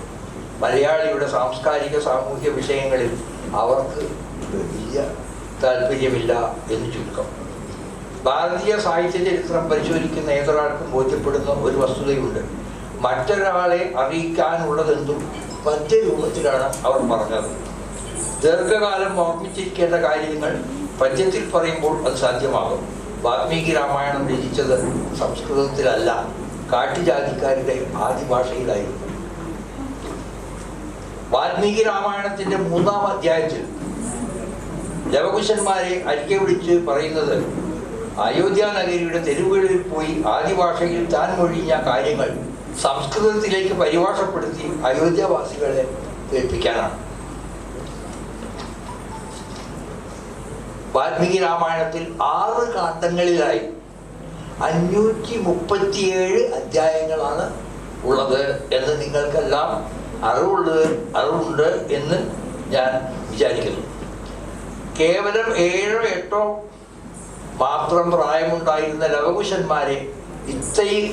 മലയാളിയുടെ സാംസ്കാരിക സാമൂഹ്യ വിഷയങ്ങളിൽ അവർക്ക് വലിയ താല്പര്യമില്ല എന്ന് ചുരുക്കം. ഭാരതീയ സാഹിത്യ ചരിത്രം പരിശോധിക്കുന്ന ഏതൊരാൾക്കും ബോധ്യപ്പെടുന്ന ഒരു വസ്തുതയുണ്ട്. മറ്റൊരാളെ അറിയിക്കാനുള്ളതെന്തും പദ്യരൂപത്തിലാണ് അവർ പറഞ്ഞത്. ദീർഘകാലം ഓർമ്മിച്ചിരിക്കേണ്ട കാര്യങ്ങൾ പദ്യത്തിൽ പറയുമ്പോൾ അത് സാധ്യമാകും. വാൽമീകി രാമായണം രചിച്ചത് സംസ്കൃതത്തിലല്ല, കാട്ടുജാതിക്കാരുടെ ആദിഭാഷയിലായിരുന്നു. വാൽമീകി രാമായണത്തിന്റെ 3-ാം അധ്യായത്തിൽ ലവകുശന്മാരെ അരികെ വിളിച്ച് പറയുന്നത് അയോധ്യ നഗരിയുടെ തെരുവുകളിൽ പോയി ആദിഭാഷയിൽ താൻ മൊഴിഞ്ഞ കാര്യങ്ങൾ സംസ്കൃതത്തിലേക്ക് പരിഭാഷപ്പെടുത്തി അയോധ്യവാസികളെ കേൾപ്പിക്കാനാണ്. വാൽമീകി രാമായണത്തിൽ 6 കാണ്ഡങ്ങളിലായി 537 അധ്യായങ്ങളാണ് ഉള്ളത് എന്ന് നിങ്ങൾക്കെല്ലാം അറിവുണ്ട് എന്ന് ഞാൻ വിചാരിക്കുന്നു. കേവലം 7-ഓ 8-ഓ മാത്രം പ്രായമുണ്ടായിരുന്ന ലവകുശന്മാരെ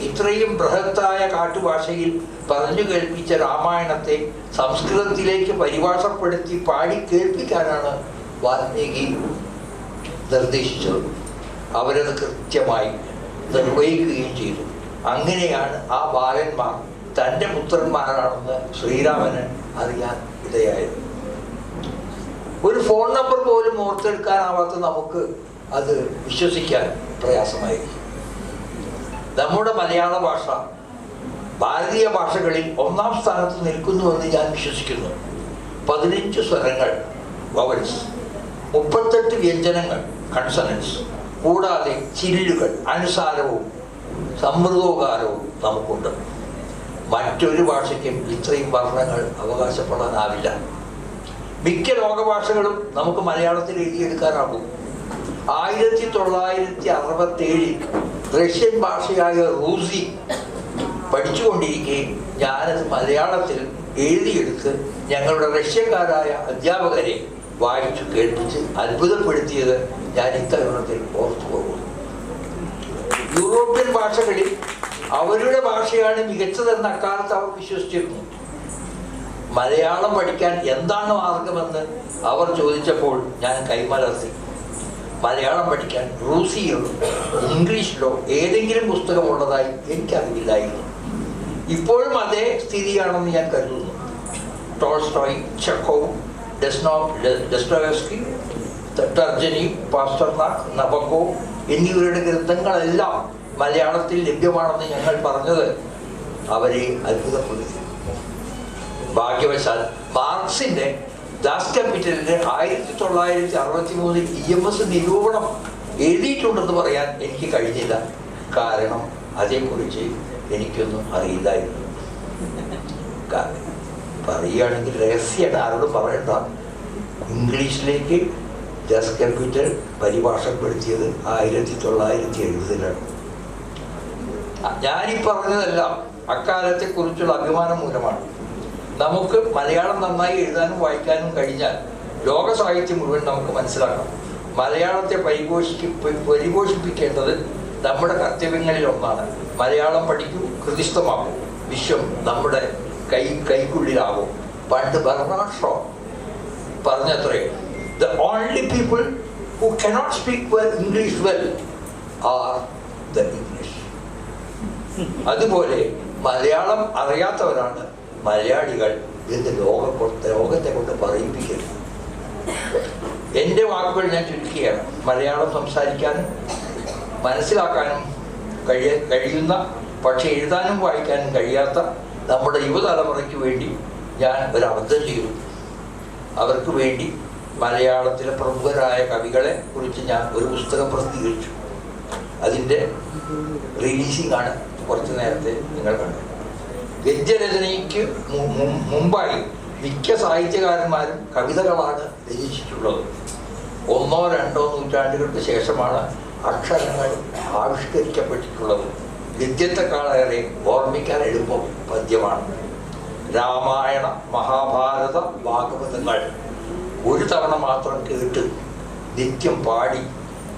ഇത്രയും ബൃഹത്തായ കാട്ടുഭാഷയിൽ പറഞ്ഞു കേൾപ്പിച്ച രാമായണത്തെ സംസ്കൃതത്തിലേക്ക് പരിഭാഷപ്പെടുത്തി പാടി കേൾപ്പിക്കാനാണ് വാൽമീകി നിർദ്ദേശിച്ചത്. അവരത് കൃത്യമായി നിർവഹിക്കുകയും ചെയ്തു. അങ്ങനെയാണ് ആ ബാലന്മാർ തൻ്റെ പുത്രന്മാരാണെന്ന് ശ്രീരാമന് അറിയാൻ ഇടയായത്. ഒരു ഫോൺ നമ്പർ പോലും ഓർത്തെടുക്കാനാവാത്ത നമുക്ക് അത് വിശ്വസിക്കാൻ പ്രയാസമായിരിക്കും. നമ്മുടെ മലയാള ഭാഷ ഭാരതീയ ഭാഷകളിൽ 1-ാം സ്ഥാനത്ത് നിൽക്കുന്നുവെന്ന് ഞാൻ വിശ്വസിക്കുന്നു. 15 സ്വരങ്ങൾ വവൽസ്, 38 വ്യഞ്ജനങ്ങൾ കൺസണൻസ്, കൂടാതെ ചില്ലുകൾ അനുസാരവും സമ്മൃതോകാരവും നമുക്കുണ്ട്. മറ്റൊരു ഭാഷയ്ക്കും ഇത്രയും വർണ്ണങ്ങൾ അവകാശപ്പെടാനാവില്ല. മിക്ക ലോകഭാഷകളും നമുക്ക് മലയാളത്തിൽ എഴുതിയെടുക്കാനാകും. 1967 റഷ്യൻ ഭാഷയായ റൂസി പഠിച്ചുകൊണ്ടിരിക്കെ ഞാനത് മലയാളത്തിൽ എഴുതിയെടുത്ത് ഞങ്ങളുടെ റഷ്യക്കാരായ അധ്യാപകരെ വായിച്ചു കേൾപ്പിച്ച് അത്ഭുതപ്പെടുത്തിയത് ഞാൻ ഇത്തരുണത്തിൽ ഓർത്തു പോകുന്നു. യൂറോപ്യൻ ഭാഷകളിൽ അവരുടെ ഭാഷയാണ് മികച്ചതെന്ന് അക്കാലത്ത് അവർ വിശ്വസിച്ചിരുന്നു. മലയാളം പഠിക്കാൻ എന്താണ് മാർഗമെന്ന് അവർ ചോദിച്ചപ്പോൾ ഞാൻ കൈമലർത്തി. മലയാളം പഠിക്കാൻ റൂസിയോ ഇംഗ്ലീഷിലോ ഏതെങ്കിലും പുസ്തകമുള്ളതായി എനിക്കറിയില്ലായിരുന്നു. ഇപ്പോഴും അതേ സ്ഥിതിയാണെന്ന് ഞാൻ കരുതുന്നു. ടോൾസ്റ്റോയ്, ചെക്കോവ്, ഡെസ്റ്റോയെവ്സ്കി, ടർജനി, പാസ്റ്റർനാക്ക്, നബക്കോ എന്നിവരുടെ ഗ്രന്ഥങ്ങളെല്ലാം മലയാളത്തിൽ ലഭ്യമാണെന്ന് ഞങ്ങൾ പറഞ്ഞത് അവരെ അത്ഭുതപ്പെടുത്തി. ഭാഗ്യവശാൽ മാർക്സിന്റെ ദാസ് ക്യാപിറ്റലിന്റെ 1963 EMS നിരൂപണം എഴുതിയിട്ടുണ്ടെന്ന് പറയാൻ എനിക്ക് കഴിഞ്ഞില്ല. കാരണം അതേക്കുറിച്ച് എനിക്കൊന്നും അറിയില്ലായിരുന്നു. പറയുകയാണെങ്കിൽ രഹസ്യമാണ്, ആരോടും പറയണ്ട. ഇംഗ്ലീഷിലേക്ക് ജസ് ക്യാപിറ്റൽ പരിഭാഷപ്പെടുത്തിയത് 1970-ലാണ്. ഞാനീ പറഞ്ഞതെല്ലാം അക്കാലത്തെ കുറിച്ചുള്ള അഭിമാനം മൂലമാണ്. നമുക്ക് മലയാളം നന്നായി എഴുതാനും വായിക്കാനും കഴിഞ്ഞാൽ ലോക സാഹിത്യം മുഴുവൻ നമുക്ക് മനസ്സിലാക്കാം. മലയാളത്തെ പരിപോഷിപ്പിക്കേണ്ടത് നമ്മുടെ കർത്തവ്യങ്ങളിൽ ഒന്നാണ്. മലയാളം പഠിക്കൂ, ഹൃദിസ്ഥമാക്കും, വിശ്വം നമ്മുടെ കൈക്കുള്ളിലാകും. പണ്ട് ബർണാഡ് ഷോ പറഞ്ഞത്രേ, the only people who cannot speak well English well are the English. അതുപോലെ മലയാളം അറിയാത്തവരാണ് മലയാളികൾ എന്ന് ലോകത്തെ കൊണ്ട് പറയിപ്പിക്കരുത്. എൻ്റെ വാക്കുകൾ ഞാൻ ചുരുക്കുകയാണ്. മലയാളം സംസാരിക്കാനും മനസ്സിലാക്കാനും കഴിയുന്ന, പക്ഷെ എഴുതാനും വായിക്കാനും കഴിയാത്ത നമ്മുടെ യുവതലമുറയ്ക്ക് വേണ്ടി ഞാൻ ഒരു അബദ്ധം ചെയ്തു. അവർക്ക് വേണ്ടി മലയാളത്തിലെ പ്രമുഖരായ കവികളെ കുറിച്ച് ഞാൻ ഒരു പുസ്തകം പ്രസിദ്ധീകരിച്ചു. അതിൻ്റെ റിലീസിംഗ് ആണ് കുറച്ച് നേരത്തെ നിങ്ങൾ കണ്ടത്. ഗദ്യരചനയ്ക്ക് മുമ്പായി മിക്ക സാഹിത്യകാരന്മാരും കവിതകളാണ് രചിച്ചിട്ടുള്ളത്. 1-2 നൂറ്റാണ്ടുകൾക്ക് ശേഷമാണ് അക്ഷരങ്ങൾ ആവിഷ്കരിക്കപ്പെട്ടിട്ടുള്ളത്. ഗദ്യത്തെക്കാളേറെ ഓർമ്മിക്കാൻ എളുപ്പം പദ്യമാണ്. രാമായണ, മഹാഭാരത, ഭാഗവതങ്ങൾ ഒരു തവണ മാത്രം കേട്ട് നിത്യം പാടി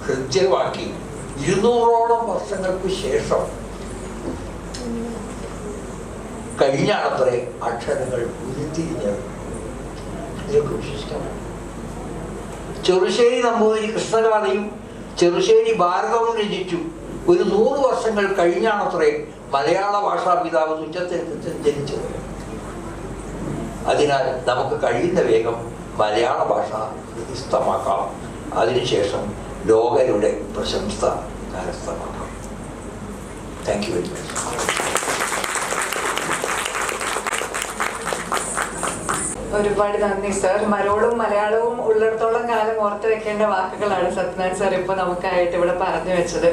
ഹൃദ്യമാക്കി 200ഓളം വർഷങ്ങൾക്ക് ശേഷം കഴിഞ്ഞാണത്രേ അക്ഷരങ്ങൾ ഉരുത്തിരിഞ്ഞത്. ഇതിനൊക്കെ വിശ്വസിക്കണം. ചെറുശ്ശേരി നമ്പൂതിരി കൃഷ്ണഗാഥയും ചെറുശ്ശേരി ഭാരതവും രചിച്ചു. ഒരു 100 വർഷങ്ങൾ കഴിഞ്ഞാണത്രേ മലയാള ഭാഷാ പിതാവ് തുഞ്ചത്തെഴുത്തച്ഛൻ ജനിച്ചത്. അതിനാൽ നമുക്ക് കഴിയുന്ന വേഗം മലയാള ഭാഷ ഹൃദിസ്ഥമാക്കാം. അതിനുശേഷം ലോകരുടെ പ്രശംസ കരസ്ഥമാക്കാം. Thank you very much. ഒരുപാട് നന്ദി സർ. മരോടും മലയാളവും ഉള്ളിടത്തോളം കാലം ഓർത്ത് വെക്കേണ്ട വാക്കുകളാണ് സത്യനാരായൺ സർ ഇപ്പോൾ നമുക്കായിട്ട് ഇവിടെ പറഞ്ഞു വെച്ചത്.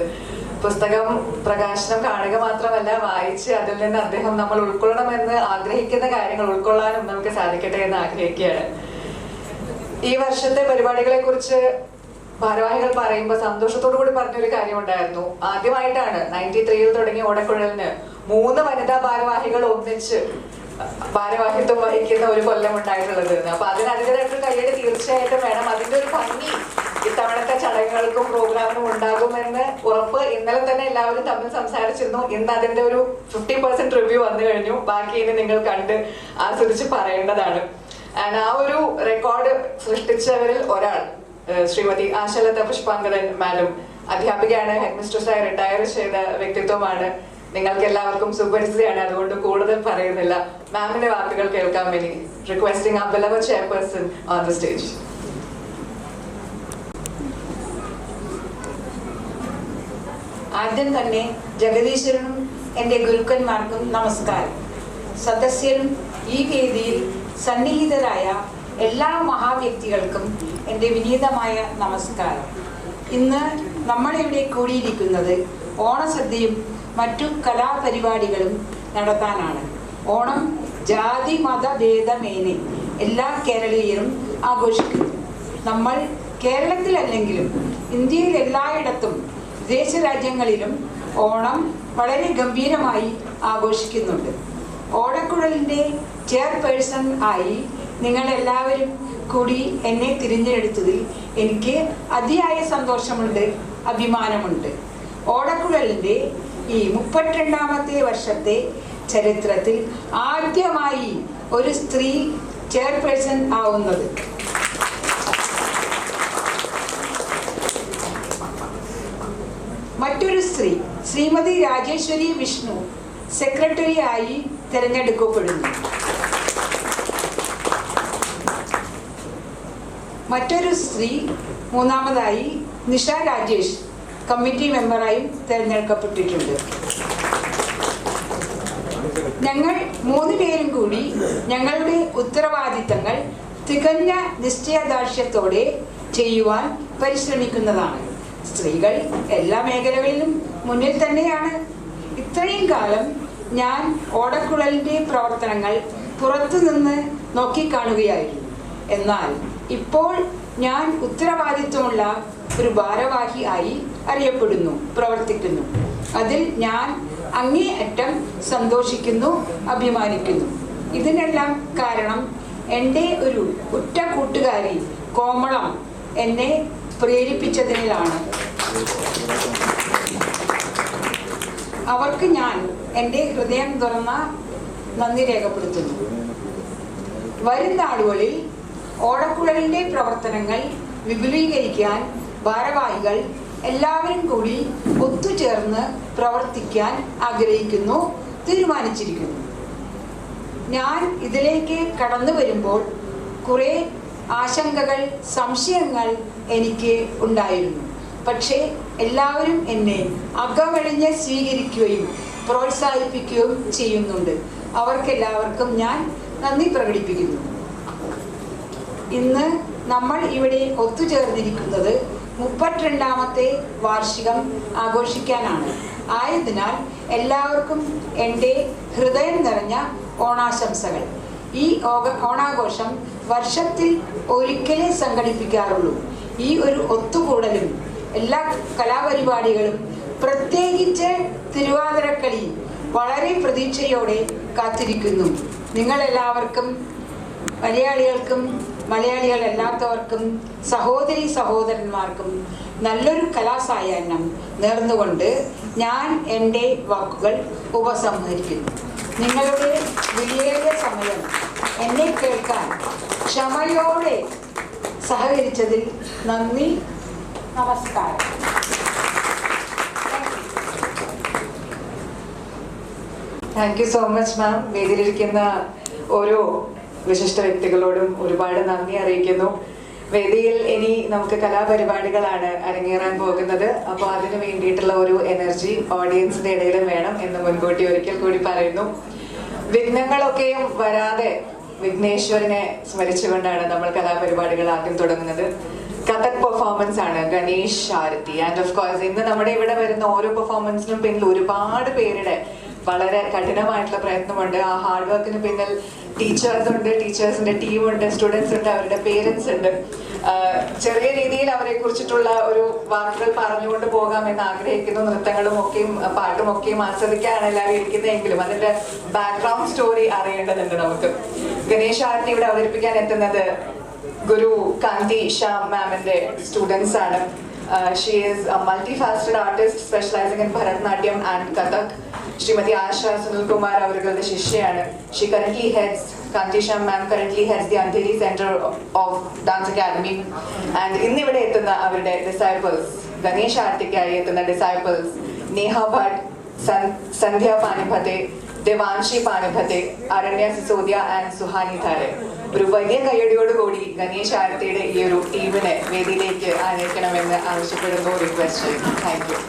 പുസ്തകം പ്രകാശനം കാണുക മാത്രമല്ല, വായിച്ച് അതിൽ നിന്ന് അദ്ദേഹം നമ്മൾ ഉൾക്കൊള്ളണമെന്ന് ആഗ്രഹിക്കുന്ന കാര്യങ്ങൾ ഉൾക്കൊള്ളാനും നമുക്ക് സാധിക്കട്ടെ എന്ന് ആഗ്രഹിക്കുകയാണ്. ഈ വർഷത്തെ പരിപാടികളെ കുറിച്ച് ഭാരവാഹികൾ പറയുമ്പോൾ സന്തോഷത്തോടു കൂടി പറഞ്ഞൊരു കാര്യമുണ്ടായിരുന്നു. ആദ്യമായിട്ടാണ് 93-ൽ തുടങ്ങിയ ഓടക്കുഴലിന് 3 വനിതാ ഭാരവാഹികൾ ഒന്നിച്ച് ഭാരവാഹിത്വം വഹിക്കുന്ന ഒരു കൊല്ലം ഉണ്ടായിട്ടുള്ളത്. അപ്പൊ അതിനതിൻ്റെതായിട്ട് കയ്യടി തീർച്ചയായിട്ടും വേണം. അതിന്റെ ഒരു ഭംഗി ഇത്തവണത്തെ ചടങ്ങുകൾക്കും പ്രോഗ്രാമിനും ഉണ്ടാകുമെന്ന് ഉറപ്പ് ഇന്നലെ തന്നെ എല്ലാവരും തമ്മിൽ സംസാരിച്ചിരുന്നു. ഇന്ന് അതിന്റെ ഒരു 50% റിവ്യൂ വന്നു കഴിഞ്ഞു. ബാക്കി ഇനി നിങ്ങൾ കണ്ട് ആസ്വദിച്ച് പറയേണ്ടതാണ്. ആ ഒരു റെക്കോർഡ് സൃഷ്ടിച്ചവരിൽ ഒരാൾ ശ്രീമതി ആശലത പുഷ്പാങ്കരൻ മാഡം. അധ്യാപികയാണ്, ഹെഡ് മിസ്ട്രസായി റിട്ടയർ ചെയ്ത വ്യക്തിത്വമാണ്. നിങ്ങൾക്ക് എല്ലാവർക്കും സുപരിചിതയാണ്, അതുകൊണ്ട് കൂടുതൽ പറയുന്നില്ല. മാമിന്റെ വാക്കുകൾ കേൾക്കാൻ വേണ്ടി റിക്വസ്റ്റിംഗ് ആ beloved chairperson on the stage. ആദ്യം തന്നെ ജഗദീശ്വരനും എൻ്റെ ഗുരുക്കന്മാർക്കും നമസ്കാരം. സദസ്യരും ഈ വേദിയിൽ സന്നിഹിതരായ എല്ലാ മഹാവ്യക്തികൾക്കും എൻ്റെ വിനീതമായ നമസ്കാരം. ഇന്ന് നമ്മളിവിടെ കൂടിയിരിക്കുന്നത് ഓണസദ്യയും മറ്റു കലാപരിപാടികളും നടത്താനാണ്. ഓണം ജാതി മത ഭേദമേനെ എല്ലാ കേരളീയരും ആഘോഷിക്കുന്നു. നമ്മൾ കേരളത്തിലല്ലെങ്കിലും ഇന്ത്യയിൽ എല്ലായിടത്തും വിദേശ രാജ്യങ്ങളിലും ഓണം വളരെ ഗംഭീരമായി ആഘോഷിക്കുന്നുണ്ട്. ഓടക്കുഴലിൻ്റെ ചെയർപേഴ്സൺ ആയി നിങ്ങളെല്ലാവരും കൂടി എന്നെ തിരഞ്ഞെടുത്തതിൽ എനിക്ക് അതിയായ സന്തോഷമുണ്ട്, അഭിമാനമുണ്ട്. ഓടക്കുഴലിൻ്റെ ഈ 32ാമത്തെ വർഷത്തെ ചരിത്രത്തിൽ ആദ്യമായി ഒരു സ്ത്രീ ചെയർപേഴ്സൺ ആവുന്നത് മറ്റൊരു സ്ത്രീ ശ്രീമതി രാജേശ്വരി വിഷ്ണു സെക്രട്ടറി ആയി തിരഞ്ഞെടുക്കപ്പെടുന്നു. മറ്റൊരു സ്ത്രീ മൂന്നാമതായി നിഷ രാജേഷ് കമ്മിറ്റി മെമ്പറായും തിരഞ്ഞെടുക്കപ്പെട്ടിട്ടുണ്ട്. ഞങ്ങൾ 3 പേരും കൂടി ഞങ്ങളുടെ ഉത്തരവാദിത്തങ്ങൾ തികഞ്ഞ നിശ്ചയദാർഢ്യത്തോടെ ചെയ്യുവാൻ പരിശ്രമിക്കുന്നതാണ്. സ്ത്രീകൾ എല്ലാ മേഖലകളിലും മുന്നിൽ തന്നെയാണ്. ഇത്രയും കാലം ഞാൻ ഓടക്കുഴലിൻ്റെ പ്രവർത്തനങ്ങൾ പുറത്തുനിന്ന് നോക്കിക്കാണുകയായിരുന്നു. എന്നാൽ ഇപ്പോൾ ഞാൻ ഉത്തരവാദിത്വമുള്ള ഒരു ഭാരവാഹി ആയി അറിയപ്പെടുന്നു, പ്രവർത്തിക്കുന്നു. അതിൽ ഞാൻ അങ്ങേയറ്റം സന്തോഷിക്കുന്നു, അഭിമാനിക്കുന്നു. ഇതിനെല്ലാം കാരണം എൻ്റെ ഒരു ഉറ്റ കൂട്ടുകാരി കോമളം എന്നെ പ്രേരിപ്പിച്ചതിനാലാണ്. അവർക്ക് ഞാൻ എൻ്റെ ഹൃദയം തുറന്ന നന്ദി രേഖപ്പെടുത്തുന്നു. വരും നാളുകളിൽ ഓടക്കുഴലിൻ്റെ പ്രവർത്തനങ്ങൾ വിപുലീകരിക്കാൻ ഭാരവാഹികൾ എല്ലാവരും കൂടി ഒത്തുചേർന്ന് പ്രവർത്തിക്കാൻ ആഗ്രഹിക്കുന്നു, തീരുമാനിച്ചിരിക്കുന്നു. ഞാൻ ഇതിലേക്ക് കടന്നു വരുമ്പോൾ കുറേ ആശങ്കകൾ, സംശയങ്ങൾ എനിക്ക് ഉണ്ടായിരുന്നു. പക്ഷേ എല്ലാവരും എന്നെ അകമഴിഞ്ഞ് സ്വീകരിക്കുകയും പ്രോത്സാഹിപ്പിക്കുകയും ചെയ്യുന്നുണ്ട്. അവർക്കെല്ലാവർക്കും ഞാൻ നന്ദി പ്രകടിപ്പിക്കുന്നു. ഇന്ന് നമ്മൾ ഇവിടെ ഒത്തുചേർന്നിരിക്കുന്നത് 32ാമത്തെ വാർഷികം ആഘോഷിക്കാനാണ്. ആയതിനാൽ എല്ലാവർക്കും എൻ്റെ ഹൃദയം നിറഞ്ഞ ഓണാശംസകൾ. ഈ ഓണാഘോഷം വർഷത്തിൽ ഒരിക്കലേ സംഘടിപ്പിക്കാറുള്ളൂ. ഈ ഒരു ഒത്തുകൂടലും എല്ലാ കലാപരിപാടികളും, പ്രത്യേകിച്ച് തിരുവാതിരക്കളി, വളരെ പ്രതീക്ഷയോടെ കാത്തിരിക്കുന്നു. നിങ്ങളെല്ലാവർക്കും, മലയാളികൾക്കും മലയാളികളല്ലാത്തവർക്കും സഹോദരി സഹോദരന്മാർക്കും നല്ലൊരു കലാസായാഹ്നം നേർന്നുകൊണ്ട് ഞാൻ എൻ്റെ വാക്കുകൾ ഉപസംഹരിക്കുന്നു. നിങ്ങളുടെ വിലയേറിയ സമയം എന്നെ കേൾക്കാൻ ക്ഷമയോടെ സഹകരിച്ചതിൽ നന്ദി. നമസ്കാരം. Thank you so much ma'am. വേദിയിലിരിക്കുന്ന ഓരോ വിശിഷ്ട വ്യക്തികളോടും ഒരുപാട് നന്ദി അറിയിക്കുന്നു. വേദിയിൽ ഇനി നമുക്ക് കലാപരിപാടികളാണ് അരങ്ങേറാൻ പോകുന്നത്. അപ്പോൾ അതിന് വേണ്ടിയിട്ടുള്ള ഒരു എനർജി ഓഡിയൻസിന്റെ ഇടയിലും വേണം എന്ന് മുൻകൂട്ടി ഒരിക്കൽ കൂടി പറയുന്നു. വിഘ്നങ്ങളൊക്കെയും വരാതെ വിഘ്നേശ്വരനെ സ്മരിച്ചുകൊണ്ടാണ് നമ്മൾ കലാപരിപാടികൾ ആദ്യം തുടങ്ങുന്നത്. കഥക് പെർഫോമൻസ് ആണ് ഗണേഷ് ആരതി. ആൻഡ് ഓഫ് കോഴ്സ് ഇന്ന് നമ്മുടെ ഇവിടെ വരുന്ന ഓരോ പെർഫോമൻസിനും പിന്നിൽ ഒരുപാട് പേരുടെ വളരെ കഠിനമായിട്ടുള്ള പ്രയത്നമുണ്ട്. ആ ഹാർഡ് വർക്കിന് പിന്നിൽ ടീച്ചേഴ്സ് ഉണ്ട്, ടീച്ചേഴ്സിന്റെ ടീമുണ്ട്, സ്റ്റുഡൻസ് ഉണ്ട്, അവരുടെ പേരൻസ് ഉണ്ട്. ചെറിയ രീതിയിൽ അവരെ കുറിച്ചിട്ടുള്ള ഒരു വാക്കുകൾ പറഞ്ഞുകൊണ്ട് പോകാമെന്ന് ആഗ്രഹിക്കുന്നു. നൃത്തങ്ങളും ഒക്കെയും പാട്ടും ഒക്കെയും ആസ്വദിക്കാനാണ് എല്ലാവരും ഇരിക്കുന്നതെങ്കിലും അതിന്റെ ബാക്ക്ഗ്രൗണ്ട് സ്റ്റോറി അറിയേണ്ടതുണ്ട് നമുക്ക്. ഗണേഷ് ആരതി ഇവിടെ അവതരിപ്പിക്കാൻ എത്തുന്നത് ഗുരു കാന്തി ശ്യാം മാമിന്റെ സ്റ്റുഡൻസ് ആണ്. She is a multifaceted artist specialising in Bharatanatyam and Kathak. Shrimati Asha Sunilkumar അവരുടെ ശിഷ്യയാണ്. She currently heads, Kanti Shyam ma'am currently heads the Andheri centre of dance academy. And ഇന്നിവിടെ എത്തുന്ന അവരുടെ ഡിസൈപ്പിൾസ്, ഗണേഷ് ആരതിക്കായി എത്തുന്ന ഡിസൈപ്പിൾസ് നേഹ ഭട്ട്, സന്ധ്യ പാനിഭത്തെ, ദേവാൻഷി പാനിഭത്തെ, അരണ്യ സിസോദിയ ആൻഡ് സുഹാനി ധാരെ. ഒരു വലിയ കയ്യടിയോടുകൂടി ഗണേഷ് ആരതിയുടെ ഈ ഒരു ടീമിനെ വേദിയിലേക്ക് ആനയിക്കണമെന്ന് ആവശ്യപ്പെടുന്നു, റിക്വസ്റ്റ് ചെയ്യുന്നു. Thank U.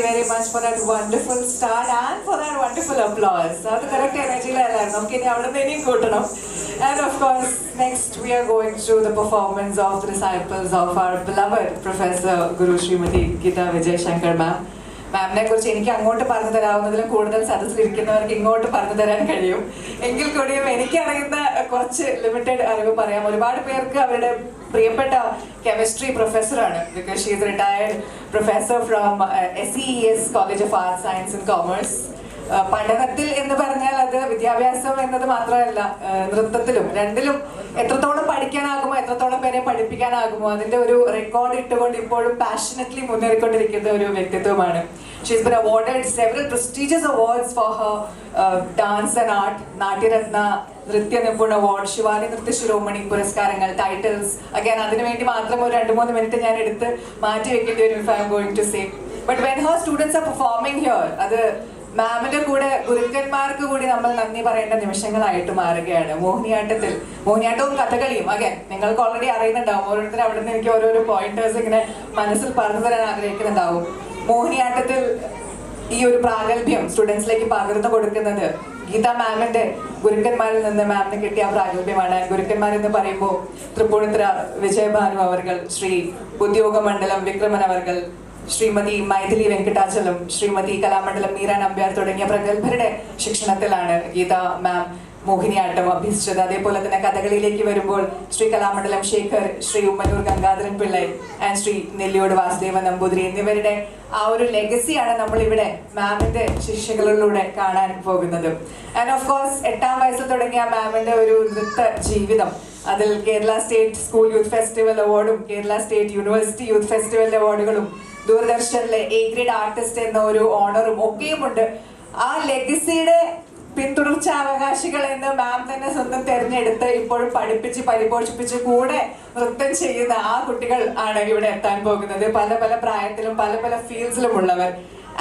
Very much for that wonderful start and for that wonderful applause. That's the correct energy. And of course, next we are going through the performance of the disciples of our beloved Professor Guru Srimati Geeta Vijay Shankar ma'am. മാമിനെ കുറിച്ച് എനിക്ക് അങ്ങോട്ട് പറഞ്ഞു തരാവുന്നതിലും കൂടുതൽ സദസ്സിലിരിക്കുന്നവർക്ക് ഇങ്ങോട്ട് പറഞ്ഞു തരാൻ കഴിയും. എങ്കിൽ കൂടിയും എനിക്കറിയുന്ന കുറച്ച് ലിമിറ്റഡ് അറിവ് പറയാം. ഒരുപാട് പേർക്ക് അവരുടെ പ്രിയപ്പെട്ട കെമിസ്ട്രി പ്രൊഫസറാണ്. Because she is retired professor from SEES college of arts science and commerce. പഠനത്തിൽ എന്ന് പറഞ്ഞാൽ അത് വിദ്യാഭ്യാസം എന്നത് മാത്രമല്ല, നൃത്തത്തിലും രണ്ടിലും എത്രത്തോളം പഠിക്കാനാകുമോ, എത്രത്തോളം പേരെ പഠിപ്പിക്കാനാകുമോ അതിന്റെ ഒരു റെക്കോർഡ് ഇട്ടുകൊണ്ട് ഇപ്പോഴും പാഷനറ്റ്ലി മുന്നേറിക്കൊണ്ടിരിക്കുന്ന ഒരു വ്യക്തിത്വമാണ്. She's been awarded several prestigious awards for her dance and art. Natyaratna, Nritya Nipuna award, Shivani Nritya Shiromani പുരസ്കാരങ്ങൾ, ടൈറ്റിൽസ്. അഗൈൻ അതിനു വേണ്ടി മാത്രം ഒരു 2-3 മിനിറ്റ് ഞാൻ എടുത്ത് മാറ്റി വെക്കേണ്ടി വരും if I am going to say. But when her students are performing here, അത് മാമിന്റെ കൂടെ ഗുരുക്കന്മാർക്ക് കൂടി നമ്മൾ നന്ദി പറയേണ്ട നിമിഷങ്ങളായിട്ട് മാറുകയാണ്. മോഹിനിയാട്ടവും കഥകളിയും അഗൈൻ നിങ്ങൾക്ക് ഓൾറെഡി അറിയുന്നുണ്ടാവും. ഓരോരുത്തർ അവിടെ നിന്ന് എനിക്ക് ഓരോരോ പോയിന്റേഴ്സ് ഇങ്ങനെ മനസ്സിൽ പറഞ്ഞു തരാൻ ആഗ്രഹിക്കുന്നുണ്ടാവും. മോഹിനിയാട്ടത്തിൽ ഈ ഒരു പ്രാഗൽഭ്യം സ്റ്റുഡൻസിലേക്ക് പകർന്നു കൊടുക്കുന്നത് ഗീത മാമിന്റെ ഗുരുക്കന്മാരിൽ നിന്ന് മാമിന് കിട്ടിയ പ്രാഗൽഭ്യമാണ്. ഗുരുക്കന്മാരെന്ന് പറയുമ്പോൾ തൃപ്പൂണിത്തുറ വിജയഭാനു അവർകൾ, ശ്രീ ഉദ്യോഗമണ്ഡലം വിക്രമൻ അവർകൾ, ശ്രീമതി മൈഥിലി വെങ്കടാചലം, ശ്രീമതി കലാമണ്ഡലം മീര നമ്പ്യാർ തുടങ്ങിയ പ്രഗത്ഭരുടെ ശിക്ഷണത്തിലാണ് ഗീത മാം മോഹിനിയാട്ടം അഭ്യസിച്ചത്. അതേപോലെ തന്നെ കഥകളിയിലേക്ക് വരുമ്പോൾ ശ്രീ കലാമണ്ഡലം ശേഖർ, ശ്രീ ഉമ്മന്നൂർ ഗംഗാധരൻ പിള്ളൈ ആൻഡ് ശ്രീ നെല്ലിയോട് വാസുദേവ നമ്പൂതിരി എന്നിവരുടെ ആ ഒരു ലെഗസിയാണ് നമ്മളിവിടെ മാമിന്റെ ശിഷ്യകളിലൂടെ കാണാൻ പോകുന്നത്. ആൻഡ് ഓഫ് കോഴ്സ് 8ാം വയസ്സിൽ തുടങ്ങിയ മാമിന്റെ ഒരു നൃത്ത ജീവിതം, അതിൽ Kerala state school youth festival അവാർഡും Kerala state university youth festival അവാർഡുകളും ദൂരദർശനിലെ A ഗ്രേഡ് ആർട്ടിസ്റ്റ് എന്ന ഒരു ഓണറും ഒക്കെയുമുണ്ട്. ആ ലെഗസിയുടെ പിന്തുടർച്ചാവകാശികൾ എന്ന് മാം തന്നെ സ്വന്തം തെരഞ്ഞെടുത്ത് ഇപ്പോഴും പഠിപ്പിച്ച് പരിപോഷിപ്പിച്ച് കൂടെ നൃത്തം ചെയ്യുന്ന ആ കുട്ടികൾ ആണ് ഇവിടെ എത്താൻ പോകുന്നത്. പല പല പ്രായത്തിലും പല പല ഫീൽഡ്സിലും ഉള്ളവർ.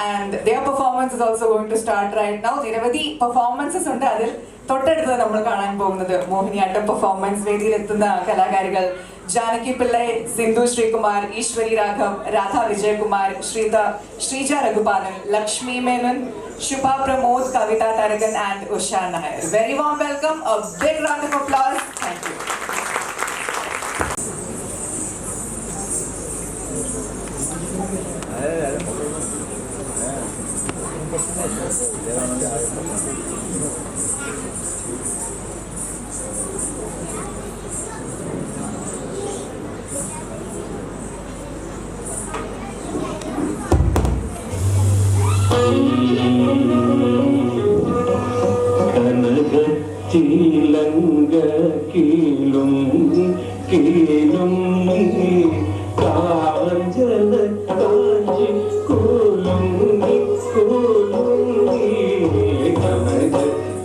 And their performance is also going to start right now. നിരവധി പെർഫോമൻസസ് ഉണ്ട്. അതിൽ തൊട്ടടുത്ത് നമ്മൾ കാണാൻ പോകുന്നത് മോഹിനിയാട്ടം പെർഫോമൻസ്. വേദിയിൽ എത്തുന്ന കലാകാരികൾ Janaki Pillai, Sindhu Sreekumar, Eshwari Raghav, Radha Vijayakumar, Sreeja Raghupalan, Lakshmi Menon, Shubha Pramod, Kavitha Tharakan and Usha Nair. Very warm welcome, a big round of applause. Thank you. ചീലങ്ക കീലും കീലും കാഞ്ചന കാഞ്ചി കൂലും കൂലും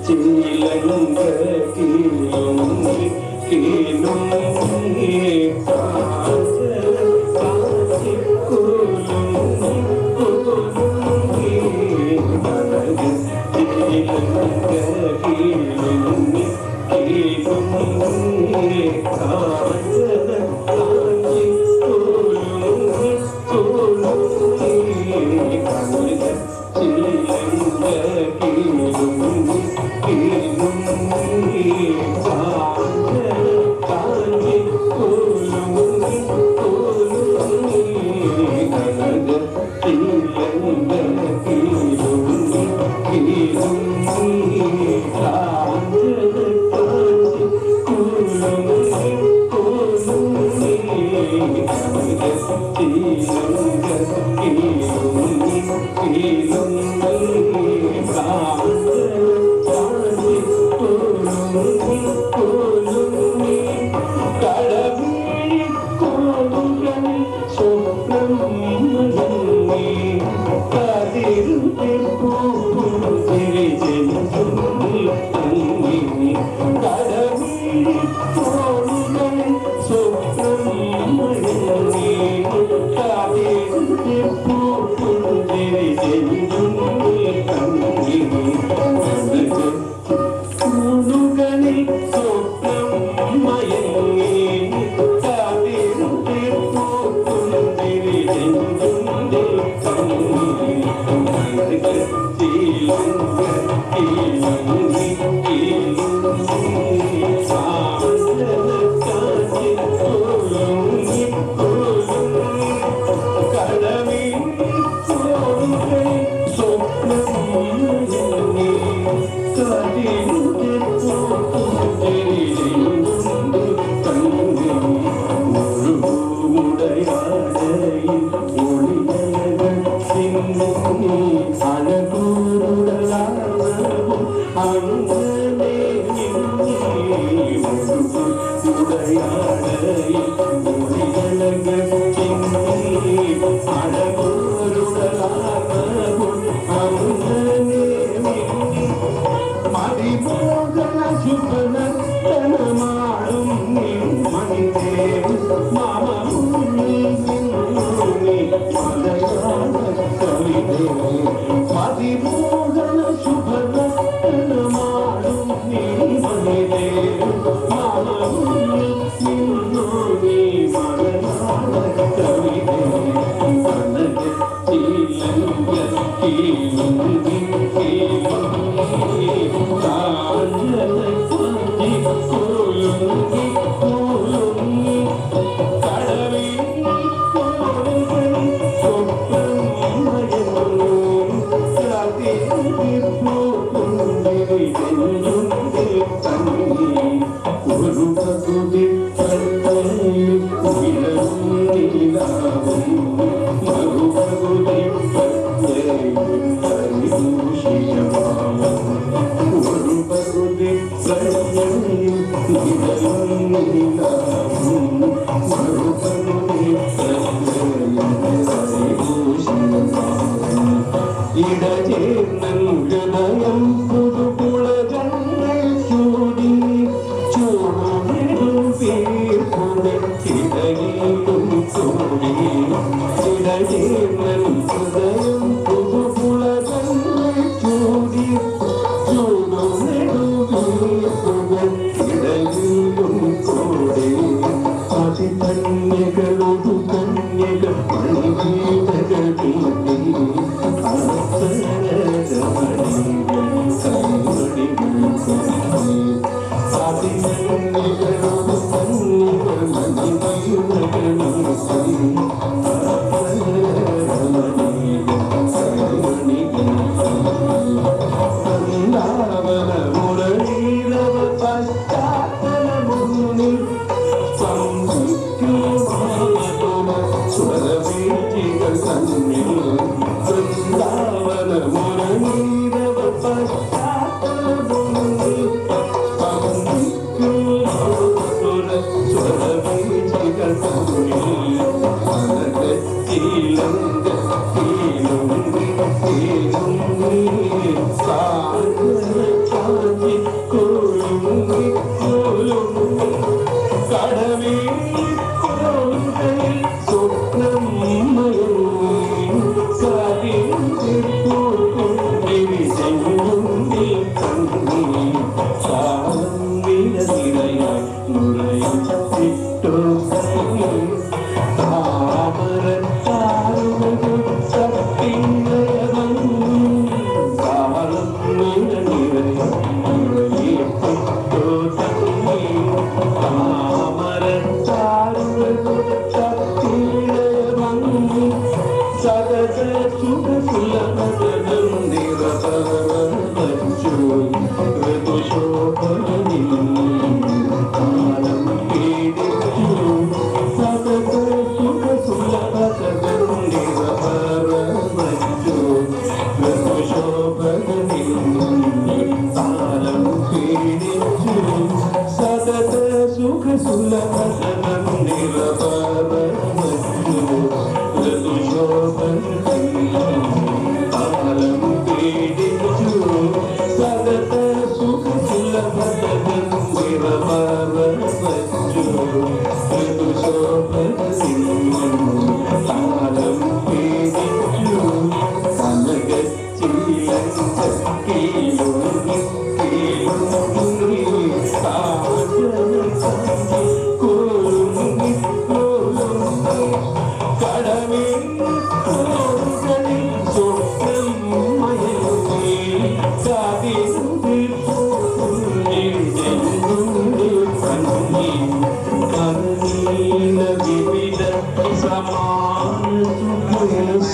ചീല Sa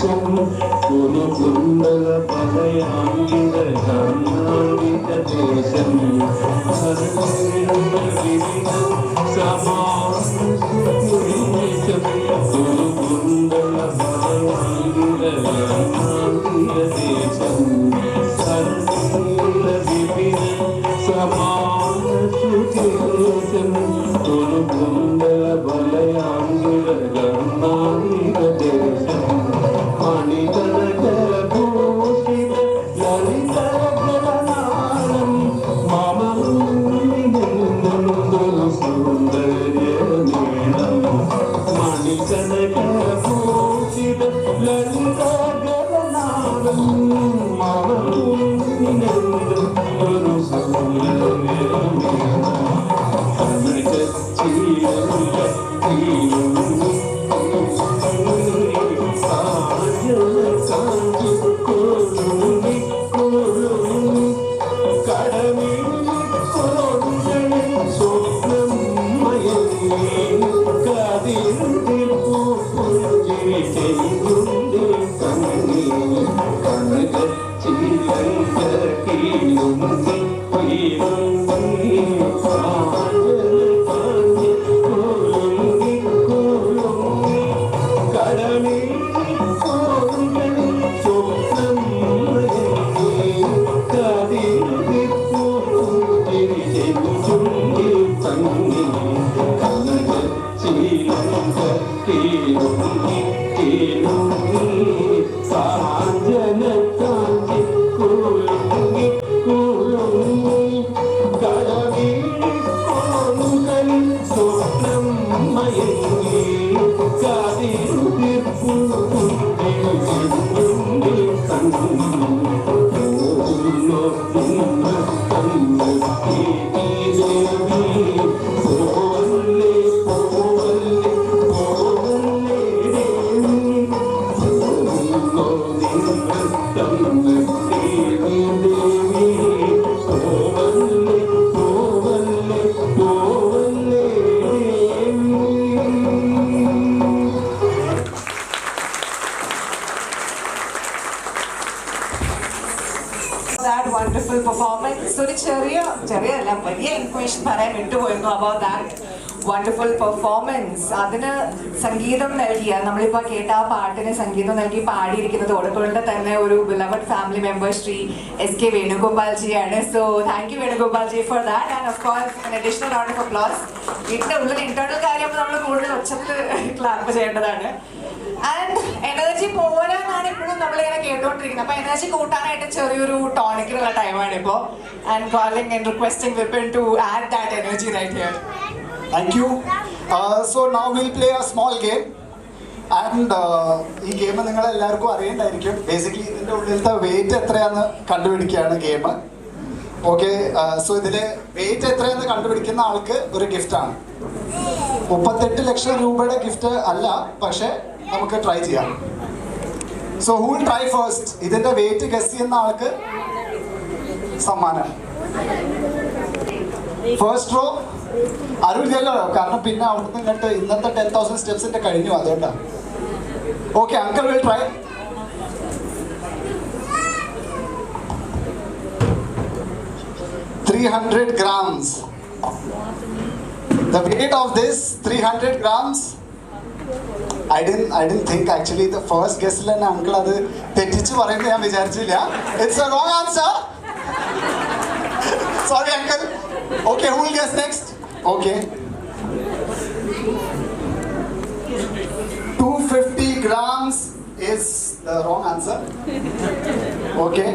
ദേശം ഒരു കുണ്ടല പറയാങ്കിത കർണാടക ദേശം സമാദേശം ഒരു കുണ്ടല പറയാങ്കിത കർണാടക ദേശം സർവീല വിപിന സമാദേശം ഒരു കുണ്ടല പറയാങ്കിത കർണാടക ദേശം മണികരഭൂഷിത ലളിതഗണനാളം മമ സുന്ദരനീളം മണികരഭൂഷിത ലളിതഗണനാളം മമ ഒരു സുന്ദരനീളം That wonderful performance. ഒരു ചെറിയല്ല വലിയ ഇൻഫർമേഷൻ പറയാൻ വിട്ടുപോയിരുന്നു about that wonderful performance. അതിന് സംഗീതം നൽകിയ നമ്മളിപ്പോൾ കേട്ട ആ പാട്ടിന് സംഗീതം നൽകി പാടിയിരിക്കുന്നത് ഓടക്കുഴലിന്റെ തന്നെ ഒരു beloved family member Shri S K വേണുഗോപാൽജിയാണ്. So thank you Venugopalji for that and of course an additional round of applause. വീട്ടിന്റെ ഉള്ളിൽ ഇന്റേണൽ കാര്യം നമ്മൾ കൂടുതൽ ഒച്ചത്ത് ക്ലാപ്പ് ചെയ്യേണ്ടതാണ്. ആൻഡ് എനർജി പോരാനാണ് ഇപ്പോഴും നമ്മളിങ്ങനെ കേട്ടോണ്ടിരിക്കുന്നത്. അപ്പൊ എനർജി കൂട്ടാനായിട്ട് ചെറിയൊരു ടോണിക്കിനുള്ള ടൈമാണ് ഇപ്പോൾ. And calling and requesting Vipin to add that energy right here. Thank you. So now we'll play a small game. And ഈ ഗെയിം നിങ്ങൾ എല്ലാവർക്കും അറിയണ്ടായിരിക്കും. ബേസിക്കലി ഇതിൻ്റെ ഉള്ളിലത്തെ വെയിറ്റ് എത്രയാണെന്ന് കണ്ടുപിടിക്കുകയാണ് ഗെയിം. ഓക്കെ, സോ ഇതിലെ വെയിറ്റ് എത്രയെന്ന് കണ്ടുപിടിക്കുന്ന ആൾക്ക് ഒരു ഗിഫ്റ്റാണ്. 38 ലക്ഷം രൂപയുടെ ഗിഫ്റ്റ് അല്ല, പക്ഷെ നമുക്ക് ട്രൈ ചെയ്യാം. So who will try first? ഇതിന്റെ വെയിറ്റ് ഗസ് ചെയ്യുന്ന ആൾക്ക് സമ്മാനം. ഫസ്റ്റ് റോ അറിയില്ലല്ലോ, കാരണം പിന്നെ അവിടുന്ന് ഇങ്ങോട്ട് ഇന്നത്തെ 10,000 സ്റ്റെപ്സിന്റെ കഴിഞ്ഞു, അതുകൊണ്ടാണ്. Okay, uncle will try. $300 grams. The weight of this 300 grams. I didn't think actually the first guess le uncle adu tettichu parayunnu njan vicharichilla. It's a wrong answer. Sorry uncle. Okay, who will guess next? Okay. 250 grams is the wrong answer. Okay.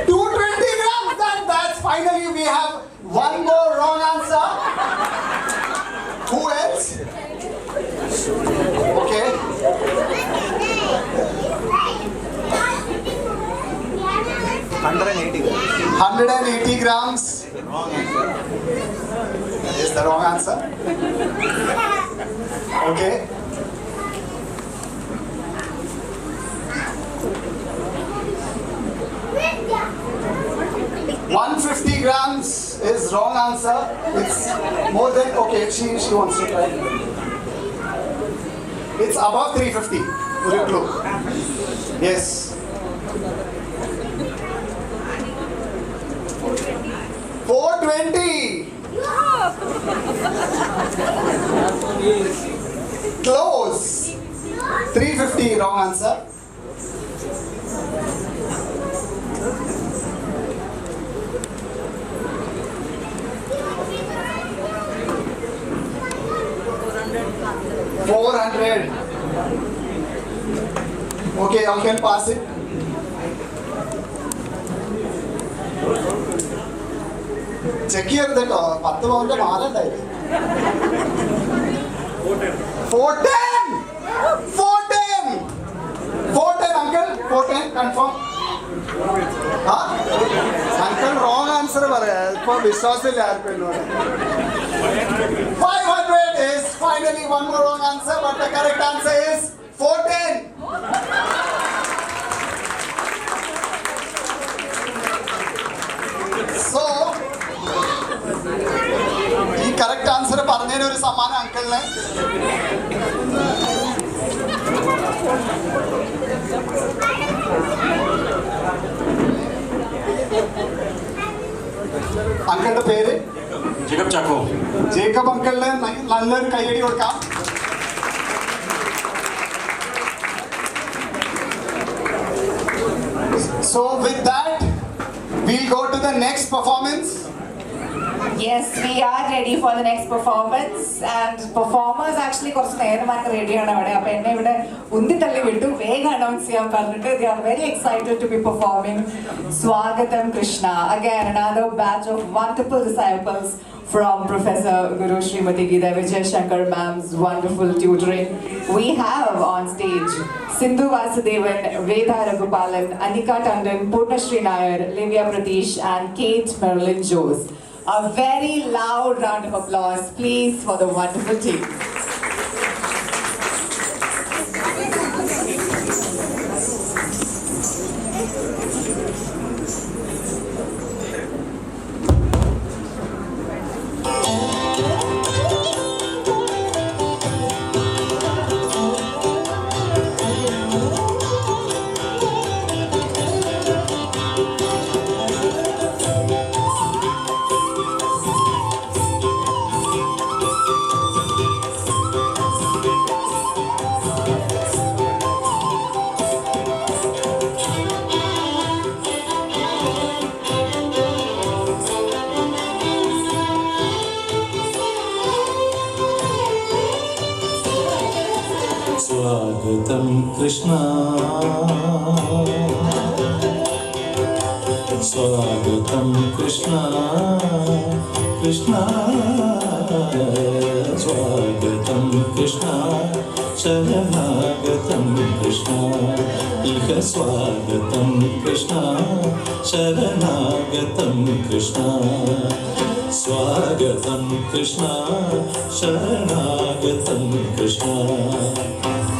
220 grams. That's finally we have one more wrong answer. Who else? Okay. 180 grams. Wrong answer. Is the wrong answer. Okay. 150 grams is wrong answer. It's more than okay. She wants to try. It's above 350. Put it low. Yes. 420. Close. 350. Wrong answer. 400. Okay, y'all can pass it. Check here that 10 pound മാല ഉണ്ടായില്ലേ 410 uncle 410 confirm uncle wrong answer പറയാ ഇപ്പൊ വിശ്വാസമില്ല ആർക്കും എന്നോട് 500 is finally one more wrong answer, but the correct answer is 410. So, ഈ correct answer പറഞ്ഞതിന് ഒരു സമ്മാനം അങ്കിളിന്. അങ്കിളുടെ പേര് ജേക്കബ് ചാക്കോ. ജേക്കബ് അങ്കിളിന് നല്ലൊരു കൈയടി കൊടുക്കാം. So with that, we'll go to the next performance. Yes, we are ready for the next performance, and performers actually കുറച്ച് നേരമായിട്ട് റെഡിയാണ് അവിടെ. അപ്പോൾ എന്നെ ഇവിടെ ഉന്തിത്തള്ളി വിട്ടു വേഗം അനൗൺസ് ചെയ്യാൻ പറഞ്ഞിട്ട്. They are very excited to be performing Swagatam Krishna. Again, another batch of wonderful disciples from Professor Guru Srimati Geeta Vijay Shankar ma'am's wonderful tutoring. We have on stage Sindhu Vasudevan, Veda Raghupalan, Anika Tandon, Purnashri Nair, Livia Pratish, and Kate Merlin Jose. A very loud round of applause, please, for the wonderful team. स्वागतं कृष्णा स्वागतं कृष्णा कृष्णा स्वागतं कृष्णा शरणागतं कृष्णा इह स्वागतं कृष्णा शरणागतं कृष्णा स्वागतं कृष्णा शरणागतं कृष्णा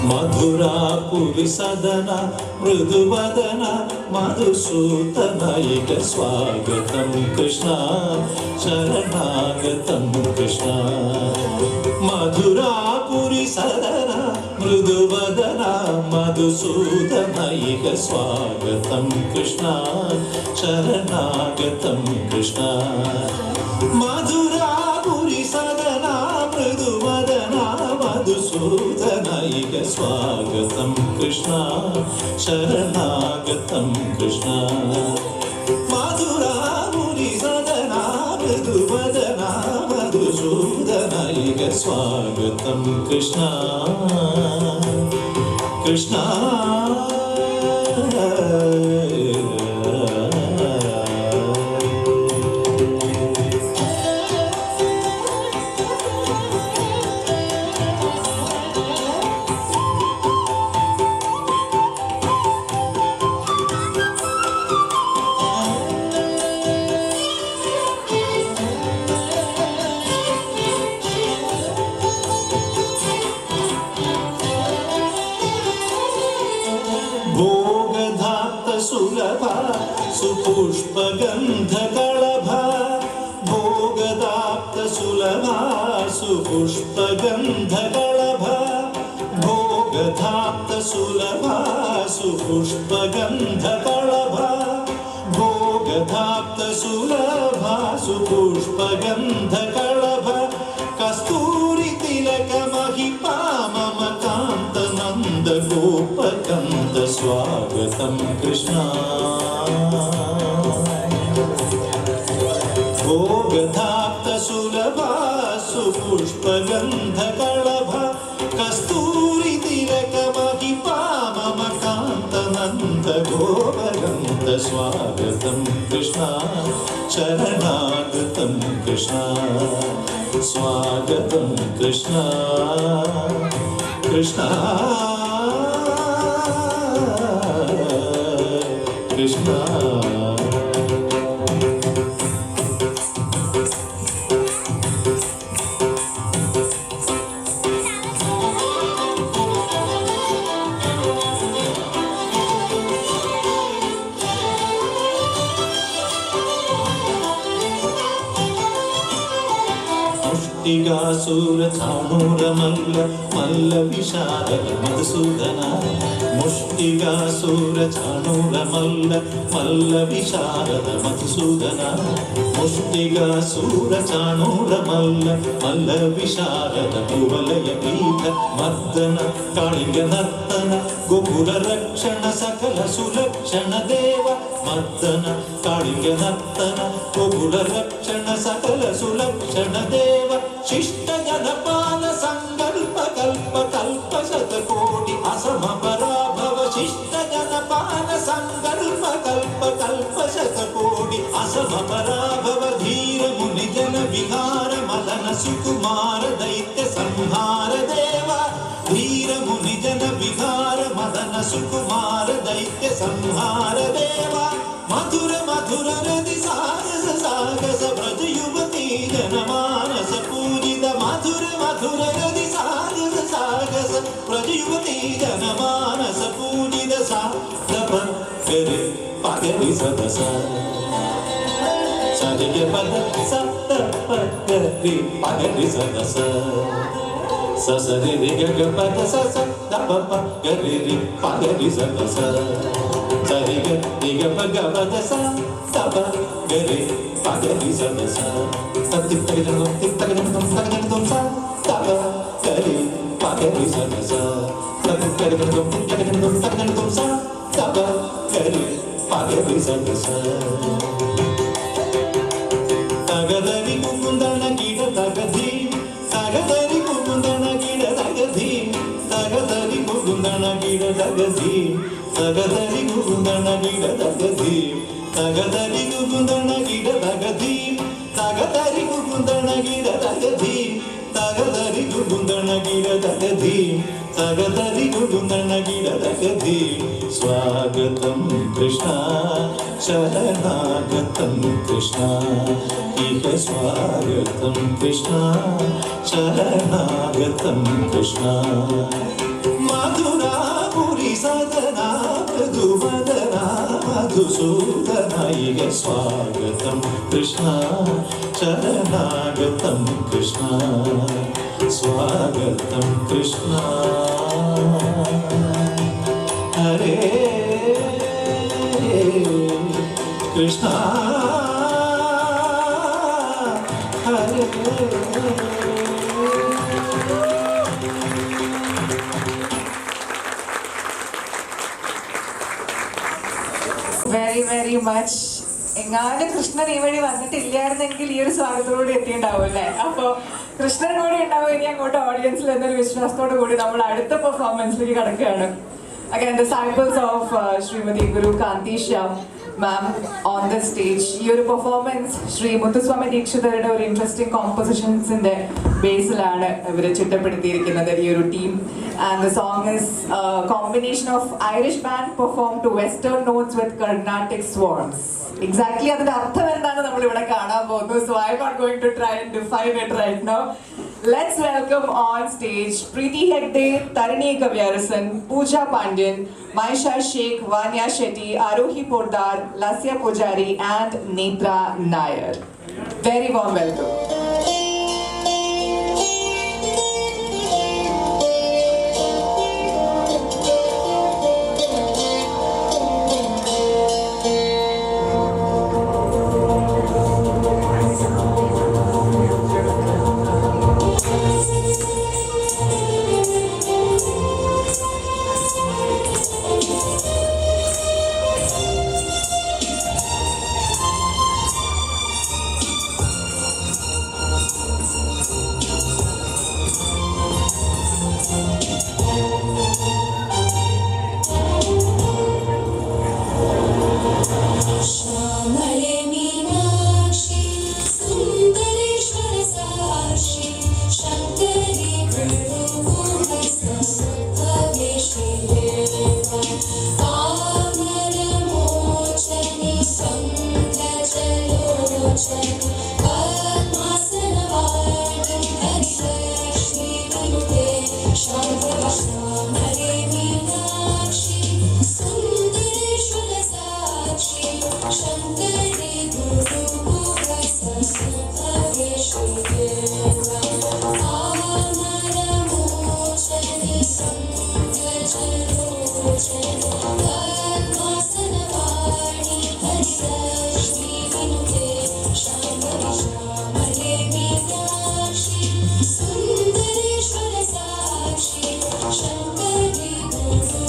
मधुरापुरी सदना मृदुवदना मधुसूदना इह स्वागतं कृष्णा शरणागतं कृष्णा मधुरापुरी सदना मृदुवदना मधुसूदना इह स्वागतं कृष्णा शरणागतं कृष्णा मधुरापुरी सदना मृदुवदना मधुसूदना इह स्वागतं कृष्णा शरणागतं कृष्णा मधुरापुरी सदना मृदुवदना मधुसूदना इह स्वागतं कृष्णा कृष्णा भोगधात्त सुलभा सुपुष्पगन्धकलभा सुपुष्पगन्धकलभ भोगधाप्तसुलभा सुपुष्पगन्धकलभ भोगधाप्तसुलभा सुपुष्पगन्धकलभ कस्तूरितिलकमहिपा मम कान्तनन्द गोपकन्द स्वागतं कृष्ण भोगधाप्तसुलभा सुपुष्पगन्धकलभ कस्तूरितिलकमहिपा मम कान्तनन्द गोपकन्द स्वागतं कृष्ण शरणागतं कृष्ण स्वागतं कृष्ण कृष्ण कृष्ण मुष्टिगासुरचाणूरमल्ल मल्लविशारद मधुसूदन मुष्टिगासुरचाणूरमल्ल मल्लविशारद मधुसूदन मुष्टिगासुरचाणूरमल्ल मल्लविशारद कुवलय पीठ मर्दन काळिङ्गनर्तन गोकुलरक्षण सकल सुलक्षण देव मर्दन काळिङ्गनर्तन गोकुलरक्षण सकल सुलक्षण देव शिष्ट जनपाल संकल्प कल्प कल्प शतकोटि असम पराभव शिष्ट जनपाल संकल्प कल्प कल्प शतकोटि असम पराभव धीर मुनि जन विहार मदन सुकुमार दैत्य संहार देवा धीर मुनि जन विहार मदन सुकुमार दैत्य संहार देवा मधुर मधुर हृदि सागस सागस ब्रज युवती जनमानस पूजित मधुर मधुर हृदि सागस सागस ब्रज युवती जनमानस पूजित सा दप गरे पगरि सदस सजय पद सप्त गरे पगरि सदस ससरि ग पद सस दप गरे पगरि सदस सरि ग ग पद स दप गरे पगरि सदस तत्ति तगन सा दप गरे पगरि सदस तत्ति तगन सा दप गरे पगरि सदस तगदरि कुंदन गिड तगधि तगदरि कुंदन गिड तगधि तगदरि कुंदन गिड तगधि तगदरि कुंदन गिड तगधि तगदरि कुंदन गिड तगधि तगदरि कुंदन गिड तगधि तगदरि कुंदन गिड तगधि तगदरि कुंदन गिड तगधि स्वागतं कृष्ण शरणागतं कृष्ण इह स्वागतं कृष्ण शरणागतं कृष्ण मधुरापुरी सदना मृदुवदना मधुसूदना इह स्वागतं कृष्ण शरणागतं कृष्ण स्वागतं कृष्ण हरे कृष्ण हरे വെരി വെരി മച്ച്. എങ്ങാനും കൃഷ്ണൻ ഈ വഴി വന്നിട്ടില്ലായിരുന്നെങ്കിൽ ഈ ഒരു സ്വാഗതത്തോടെ എത്തിയിട്ടുണ്ടാവും അല്ലേ? അപ്പോൾ കൃഷ്ണൻ കൂടി ഉണ്ടാവും ഇനി അങ്ങോട്ട് ഓഡിയൻസിൽ എന്നൊരു വിശ്വാസത്തോടു കൂടി നമ്മൾ അടുത്ത പെർഫോമൻസിലേക്ക് കടക്കുകയാണ്. Again, disciples of Srimati Guru Kanti Shyam ma'am on the stage. ഈ ഒരു പെർഫോമൻസ് ശ്രീ മുത്തുസ്വാമി ദീക്ഷിതരുടെ ഒരു ഇൻട്രസ്റ്റിംഗ് കോമ്പോസിഷൻസിന്റെ ബേസിലാണ് ഇവർ ചിട്ടപ്പെടുത്തിയിരിക്കുന്നത് ഈ ഒരു team. And the song is a combination of Irish band performed to Western notes with Carnatic swans. Exactly അതിന്റെ അർത്ഥം എന്താണ് നമ്മൾ ഇവിടെ കാണാൻ പോകുന്നത്. So I'm not going to try and define it right now. Let's welcome on stage Preeti Hegde, Tarini Kavyarasan, Pooja Pandyan, Maisha Sheikh, Vanya Shetty, Arohi Pordar, Lasya Pujari and Netra Nair. Very warm welcome. श्यामले मीनाक्षी सुन्दरेश्वर साक्षी शङ्करी गुरुभवेशि कामरमोचनि सङ्गजलोचनि पद्मासनवाटं हरिलक्ष्मी विनुते श्यामले मीनाक्षी सुन्दरेश्वर साक्षी शङ्करी गुरुभवेशि कामरमोचनि सङ्गजलोचनि पद्मासनवाणि हरिलक्ष्मी विनुते श्यामले मीनाक्षी सुन्दरेश्वर साक्षी शङ्करी गुरुभवेशि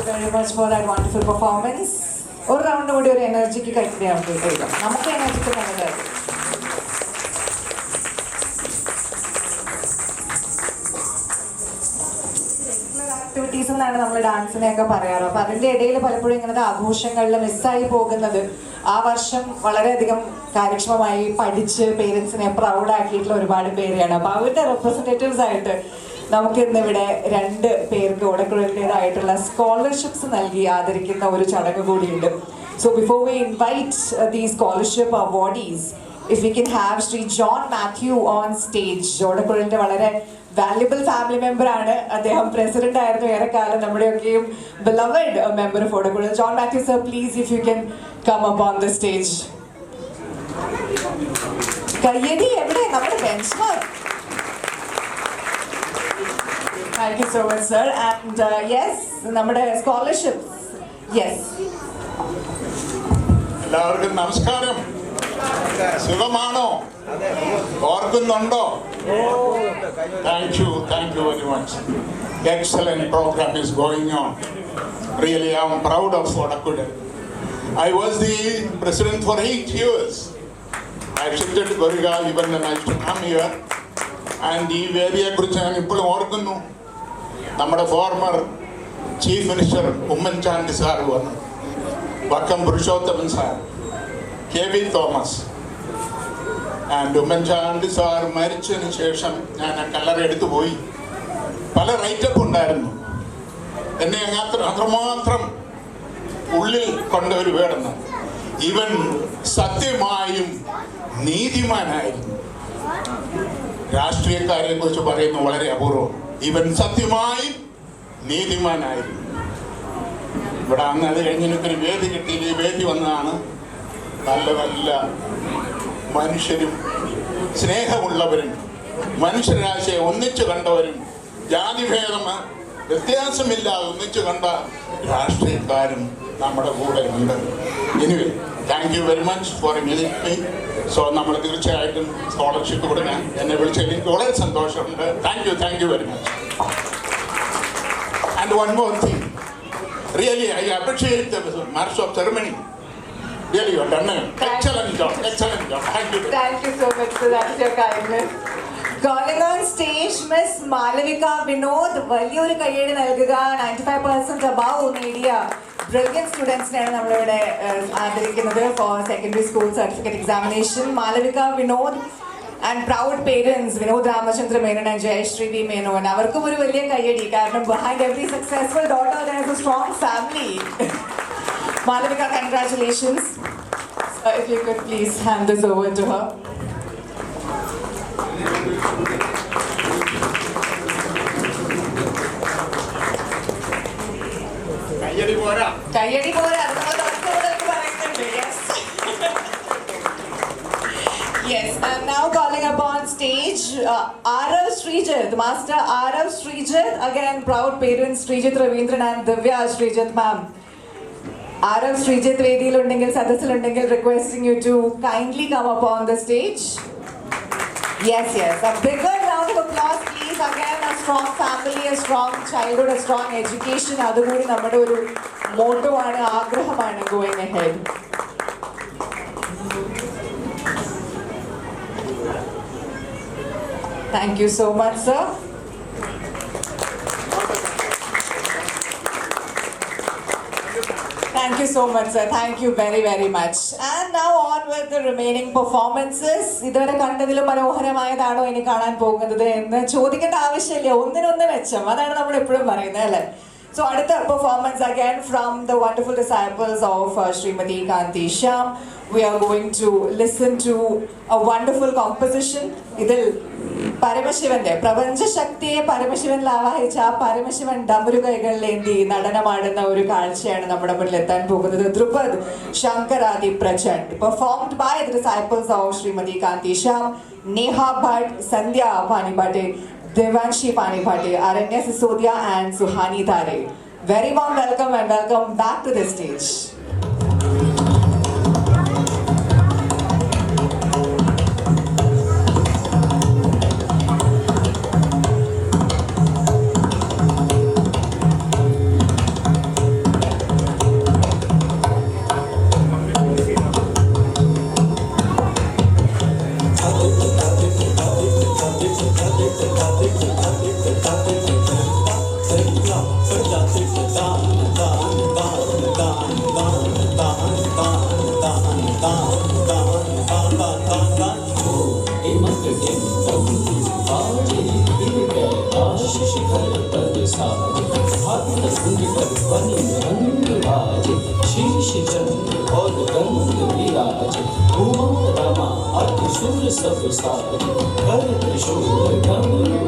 very much for that wonderful performance. ഒരു റൗണ്ട് കൂടി ഒരു എനർജിക്ക് കഴിക്കുകയാണ് നമുക്ക് എനർജിക്ക് നല്ലതായിരുന്നു. ആക്ടിവിറ്റീസ് എന്നാണ് നമ്മൾ ഡാൻസിനെയൊക്കെ പറയാറ്. അപ്പൊ അതിന്റെ ഇടയിൽ പലപ്പോഴും ഇങ്ങനത്തെ ആഘോഷങ്ങളിൽ മിസ്സായി പോകുന്നത് ആ വർഷം വളരെയധികം കാര്യക്ഷമമായി പഠിച്ച് പേരൻസിനെ പ്രൗഡ് ആക്കിയിട്ടുള്ള ഒരുപാട് പേരെയാണ്. അപ്പൊ അവരുടെ റെപ്രസെന്റേറ്റീവ്സ് ആയിട്ട് നമുക്ക് ഇന്നിവിടെ 2 പേർക്ക് ഓടക്കുഴലിൻ്റെതായിട്ടുള്ള സ്കോളർഷിപ്സ് നൽകി ആദരിക്കുന്ന ഒരു ചടങ്ങ് കൂടിയുണ്ട്. So before we invite the scholarship awardees, if we can have Sri John Matthew on stage. ഓടക്കുഴലിൻ്റെ വളരെ വാല്യുബിൾ ഫാമിലി മെമ്പർ ആണ് അദ്ദേഹം. പ്രസിഡന്റ് ആയിരുന്നു ഏറെക്കാലം, നമ്മുടെയൊക്കെയും beloved member of Odakkuzhal. John Mathew sir, please if you can come up on the stage. കയ്യടി എവിടെ? നമ്മുടെ benchmark. Thank you so much, sir. And yes, നമ്മുടെ scholarships. Yes. എല്ലാവർക്കും നമസ്കാരം. സുഖമാണോ? ഓർക്കുന്നുണ്ടോ? Thank you very much. Excellent program is going on. Really, I am proud of Odakkudu. I was the president for 8 years. I shifted to Goriga even when I used to come here. And ഈ വേദിയെക്കുറിച്ച് ഞാൻ ഇപ്പോഴും ഓർക്കുന്നു. നമ്മുടെ former chief minister Oommen Chandy sir വന്നു, Vakkom Purushothaman sir, KV. Thomas. And Oommen Chandy sir മരിച്ചതിന് ശേഷം ഞാൻ ആ കല്ലറ എടുത്തു പോയി. പല റൈറ്റപ്പ് ഉണ്ടായിരുന്നു. എന്നെ അത്രമാത്രം ഉള്ളിൽ കൊണ്ടൊരു വേടുന്നു. ഇവൻ സത്യമായും നീതിമാനായിരുന്നു. രാഷ്ട്രീയക്കാരെ കുറിച്ച് പറയുന്നത് വളരെ അപൂർവം. ഇവൻ സത്യമായും നീതിമാനായിരുന്നു. ഇവിടെ അന്ന് അത് കഴിഞ്ഞിട്ടൊരു വേദി കിട്ടി. ഈ വേദി വന്നതാണ്. നല്ല നല്ല മനുഷ്യരും സ്നേഹമുള്ളവരും മനുഷ്യരാശയെ ഒന്നിച്ചു കണ്ടവരും ജാതിഭേദം വ്യത്യാസമില്ലാതെ ഒന്നിച്ചു കണ്ട രാഷ്ട്രീയക്കാരും നമ്മുടെ കൂടെ ഉണ്ട്. Anyway, thank you very much for inviting me. So നമ്മൾ തീർച്ചയായിട്ടും സ്കോളർഷിപ്പ് കൊടുക്കാൻ എന്നെ വിളിച്ചതിൽ എനിക്ക് വളരെ സന്തോഷമുണ്ട്. Thank you very much. And one more thing, really I appreciate the March of ceremony. Really, you have done an excellent job. Thank you. Thank you so much, sir. That is your kindness. Calling on stage Miss Malavika Vinod. വലിയൊരു കയ്യടി നൽകുക. 95% above നേടിയ brilliant സ്റ്റുഡൻസിനെയാണ് നമ്മളിവിടെ ആദരിക്കുന്നത് for secondary school certificate examination. Malavika Vinod and proud parents Vinod Ramachandra Menon and Jayashree V Menon. അവർക്കും ഒരു വലിയ കയ്യടി. കാരണം behind every successful daughter there is a strong family. Malavika, congratulations. If you could please hand this over to her. കയ്യടി പോരാ. Yes, and now calling upon stage Arav Srijit, Master Arav Srijit. Again, proud parents Srijit Ravindran and Divya Srijit ma'am. Arav Srijit വേദിയിലുണ്ടെങ്കിൽ സദസ്സിലുണ്ടെങ്കിൽ requesting you to kindly come up on the stage. Yes. A bigger round of applause please. Again, a strong family, a strong childhood, a strong education. അതുകൂടി നമ്മുടെ ഒരു motto ആണ്, ആഗ്രഹമാണ് going ahead. Thank you so much, sir. Thank you so much, sir. Thank you very, very much. And now on with the remaining performances. ഇതുവരെ കണ്ടതിലും മനോഹരമായതാണോ ഇനി കാണാൻ പോകുന്നത് എന്ന് ചോദിക്കേണ്ട ആവശ്യമില്ല. ഒന്നിനൊന്ന് മെച്ചം, അതാണ് നമ്മൾ എപ്പോഴും പറയുന്നത്, അല്ലേ? So അടുത്ത performance again from the wonderful disciples of Srimati Kanti Shyam. We are going to listen to a wonderful composition. ഇതിൽ പരമശിവന്റെ പ്രപഞ്ചശക്തിയെ പരമശിവനിൽ ആവാഹിച്ച ആ പരമശിവൻ ഡമരു കൈകളിലേന്തി നടനമാടുന്ന ഒരു കാഴ്ചയാണ് നമ്മുടെ മുന്നിൽ എത്താൻ പോകുന്നത്. Dhrupad Shankaradi Prachand performed by the disciples of Shrimati Kanti Shyam, Neha Bhatt, Sandhya Panipate, Devanshi Panipate, Aranya Sisodia and Suhani Thare. Very warm welcome and welcome back to the stage. सब साज कर त्रिशूल डमरू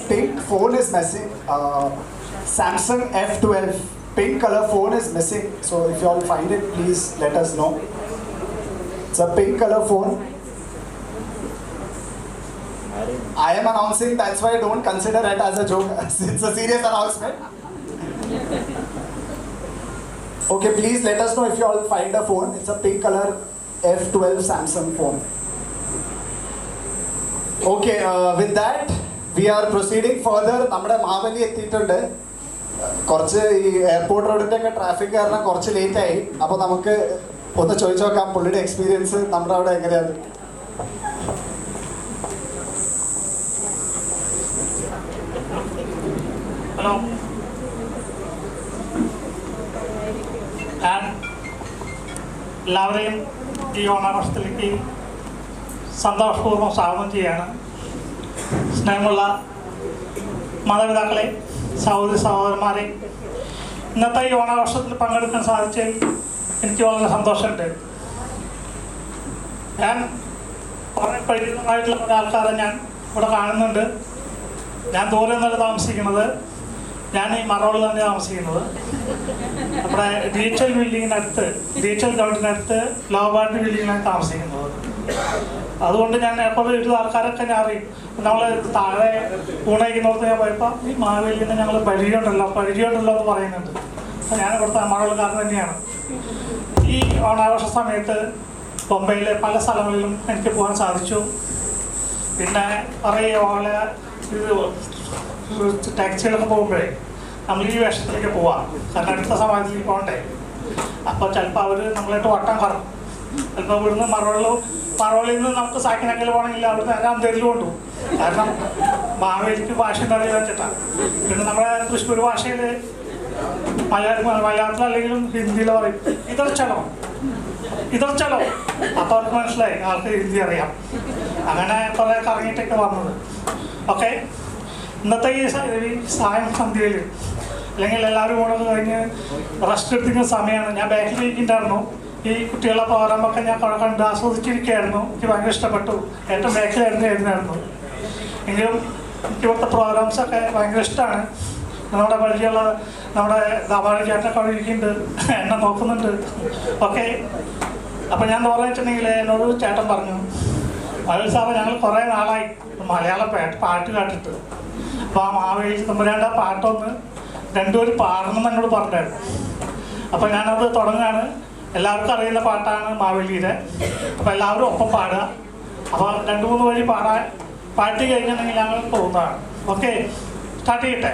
Pink phone is missing. Samsung F12 pink color phone is missing. So if you all find it, please let us know. It's a pink color phone. I am announcing, that's why don't consider it as a joke. It's a serious announcement. Okay, please let us know if you all find a phone. It's a pink color F12 Samsung phone. Okay, with that, we are proceeding further. നമ്മുടെ മാവലി എത്തിയിട്ടുണ്ട്. കുറച്ച് ഈ airport റോഡിൻ്റെ ഒക്കെ traffic കാരണം കുറച്ച് late ആയി. അപ്പോൾ നമുക്ക് ഒന്ന് ചോദിച്ചു നോക്കാം പുള്ളിയുടെ എക്സ്പീരിയൻസ് നമ്മുടെ അവിടെ എങ്ങനെയാണ്. ഹലോ, ഞാൻ എല്ലാവരെയും ഈ ഓണാഘോഷത്തിലേക്ക് സന്തോഷപൂർവ്വം സ്വാഗതം ചെയ്യാണ്. സ്നേഹമുള്ള മാതാപിതാക്കളെ, സഹോദരി സഹോദരന്മാരെ, ഇന്നത്തെ ഈ ഓണാഘോഷത്തിൽ പങ്കെടുക്കാൻ സാധിച്ചതിൽ എനിക്ക് വളരെ സന്തോഷമുണ്ട്. ഞാൻ കുറേ പരിചിതമായിട്ടുള്ള ഒരാൾക്കാരെ ഞാൻ ഇവിടെ കാണുന്നുണ്ട്. ഞാൻ ദൂരെ നിന്നല്ല താമസിക്കുന്നത്, ഞാൻ ഈ മറോളിൽ തന്നെ താമസിക്കുന്നത്. നമ്മുടെ DHL ബിൽഡിങ്ങിനടുത്ത്, DHL ഗ്രൗണ്ടിനടുത്ത് ലോബാർഡ് ബിൽഡിങ്ങിനാണ് താമസിക്കുന്നത്. അതുകൊണ്ട് ഞാൻ എപ്പോൾ വീട്ടിൽ ആൾക്കാരൊക്കെ ഞാൻ അറിയും. നമ്മൾ താഴെ ഊണയിക്കുന്നിടത്ത് ഞാൻ പോയപ്പോൾ ഈ മാവേലിനെ ഞങ്ങൾ പരിചയമുണ്ടല്ലോ എന്ന് പറയുന്നുണ്ട്. ഞാൻ ഇവിടുത്തെ മണവൂർക്കാരൻ തന്നെയാണ്. ഈ ഓണാഘോഷ സമയത്ത് ബോംബെയിലെ പല സ്ഥലങ്ങളിലും എനിക്ക് പോകാൻ സാധിച്ചു. പിന്നെ കുറേ ഓല ഇത് ടാക്സികളൊക്കെ പോകുമ്പോഴേ നമ്മൾ ഈ വേഷത്തിലേക്ക് പോവാം, കാരണം അടുത്ത സമാജത്തിലേക്ക് പോകണ്ടേ. അപ്പോൾ ചിലപ്പോൾ അവർ നമ്മളായിട്ട് വട്ടം കറക്കും. ചിലപ്പോൾ ഇവിടുന്ന് മറവള്ളിയിൽ നിന്ന് നമുക്ക് സാക്കിനക്കൽ പോകണമെങ്കിൽ അവിടുന്ന് എല്ലാം തെരിൽ കൊണ്ടു, കാരണം മാവേലിക്ക് ഭാഷ അറിയില്ല വെച്ചിട്ടാണ്. പിന്നെ നമ്മുടെ തൃശ്ശൂർ ഭാഷയിൽ മലയാളത്തിലല്ലെങ്കിലും ഹിന്ദിയിൽ പറയും ഇതർച്ചലോ. അപ്പോൾ അവർക്ക് മനസ്സിലായി ആൾക്ക് ഹിന്ദി അറിയാം. അങ്ങനെ കുറേ കറങ്ങിയിട്ടൊക്കെ വന്നത്. ഓക്കെ, ഇന്നത്തെ ഈ സായം സന്ധ്യയിൽ അല്ലെങ്കിൽ എല്ലാവരും കൂടെ കഴിഞ്ഞ് റെസ്റ്റ് എടുത്തിരിക്കുന്ന സമയമാണ്. ഞാൻ ബാക്കിലിരിക്കുന്നുണ്ടായിരുന്നു. ഈ കുട്ടികളുടെ പ്രോഗ്രാമൊക്കെ ഞാൻ കണ്ട് ആസ്വദിച്ചിരിക്കുകയായിരുന്നു. എനിക്ക് ഭയങ്കര ഇഷ്ടപ്പെട്ടു. ഏറ്റവും ബാക്കിലായിരുന്നു. എങ്കിലും എനിക്ക് ഇവിടുത്തെ പ്രോഗ്രാംസൊക്കെ ഭയങ്കര ഇഷ്ടമാണ്. നമ്മുടെ പരിചയമുള്ള നമ്മുടെ ദാവാഴ ചേട്ടനൊക്കെ ഇരിക്കുന്നുണ്ട്, എന്നെ നോക്കുന്നുണ്ട്. ഓക്കെ, അപ്പം ഞാൻ എന്താ വെച്ചിട്ടുണ്ടെങ്കിൽ എന്നോട് ചേട്ടൻ പറഞ്ഞു, മലയാള സാറ് ഞങ്ങൾ കുറേ നാളായി മലയാളം പാട്ട് കേട്ടിട്ട്, അപ്പോൾ ആ മാവേലി തമ്പുരാൻ്റെ പാട്ടൊന്ന് രണ്ടുപേരും പാടണം എന്നോട് പറഞ്ഞായിരുന്നു. അപ്പോൾ ഞാനത് തുടങ്ങുകയാണ്. എല്ലാവർക്കും അറിയുന്ന പാട്ടാണ് മാവേലിയുടെ. അപ്പോൾ എല്ലാവരും ഒപ്പം പാടുക. അപ്പോൾ 2-3 വഴി പാട്ടി കഴിഞ്ഞിട്ടുണ്ടെങ്കിൽ ഞങ്ങൾ പോകുന്നതാണ്. ഓക്കെ, സ്റ്റാർട്ട് ചെയ്യട്ടെ.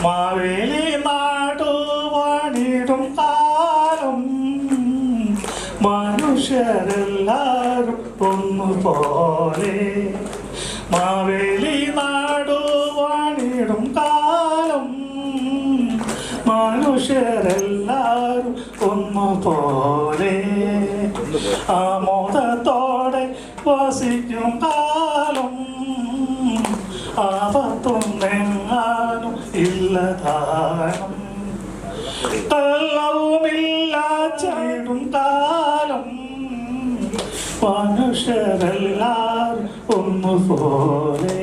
മാവേലി നാടുവാണിടും കാലം മനുഷ്യരെല്ലാരും ഒന്നുപോലെ. മാവേലി നാടുവാണിടും കാലം മനുഷ്യരെല്ലാരും ഒന്നുപോലെ. ആമോദത്തോടെ വസിക്കും കാലം ആപത്തൊന്നെങ്ങാനും ഇല്ലതാനും. കള്ളവുമില്ല ചെയ്തും കാലം മനുഷ്യരെല്ലാരും ഒന്നുപോലെ.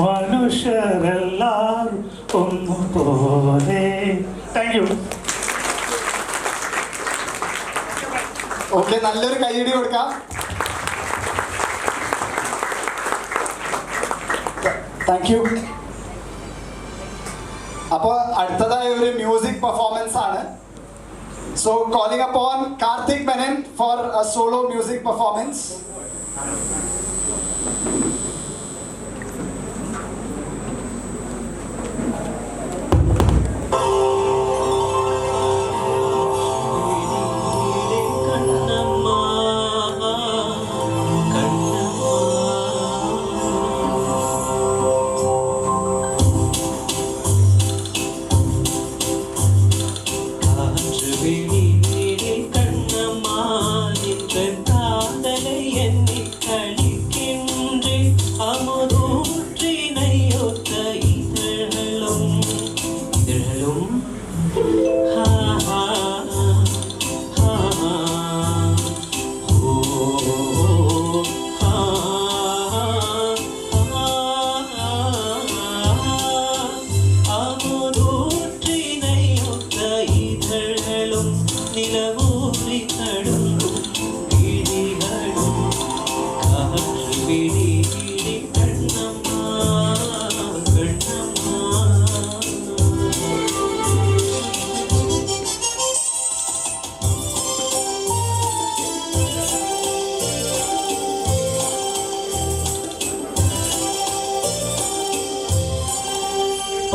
മനുഷ്യരെല്ലാരും ഒന്നുപോലെ. Thank you. ഓക്കെ, നല്ലൊരു കൈയടി കൊടുക്കാം. Thank you. അപ്പോൾ അടുത്തതായി ഒരു മ്യൂസിക് പെർഫോമൻസ് ആണ്. So calling upon Karthik Menon for a solo music performance.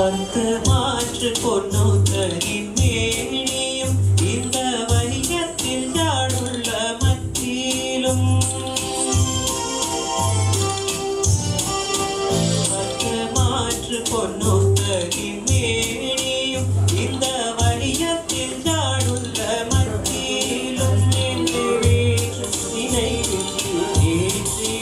പത്ത് മാറ്റ് പൊന്നു തരിമേനിയും இந்த വൈകത്തിൽ ഞാടുള്ള മറ്റിലും. പത്ത് മാറ്റ് പൊന്നു തരിമേനിയും இந்த വൈകത്തിൽ ഞാടുള്ള മറ്റിലും. എൻ്റെ വീട്ടിൽ നിனைவில் ஏற்றி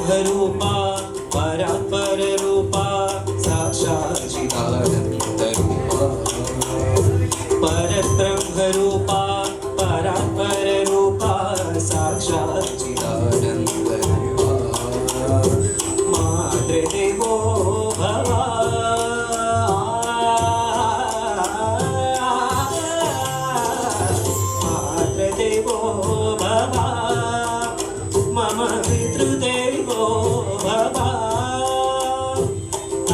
ब्रह्मरूपा परात्पररूपा साक्षात् चिदानन्दरूपा परब्रह्मरूपा परात्पररूपा साक्षात् चिदानन्दरूपा मातृदेवो भव मातृदेवो भव मम पितृदेवो भव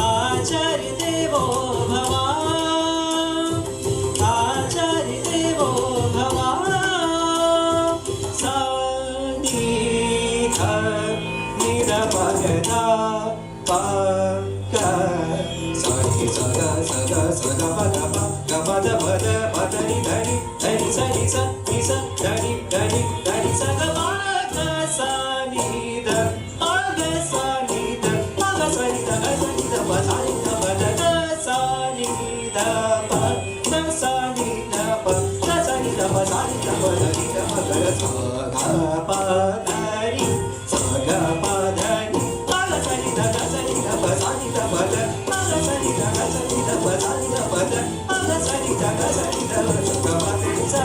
आचार्यदेवो भव आचार्यदेवो भव सनिध निरपगदा पग सनि सदा सदा सदा पद पद पद पदनि धनि धनि सनि स नि स धनि धनि धनि स ग ग सनि ध ग सनि ध ग सनि ध ग सनि ध प सनि ध प ध ग सनि ध प ग सनि ध प ग सनि ध प सनि ध प ध नि ध प ग स ग प ध नि स ग प ध नि ग सनि ध ग सनि ध प सनि ध प ध ग सनि ध ग सनि ध प सनि ध प ध ग सनि ध ग सनि ध प ग प ध नि सा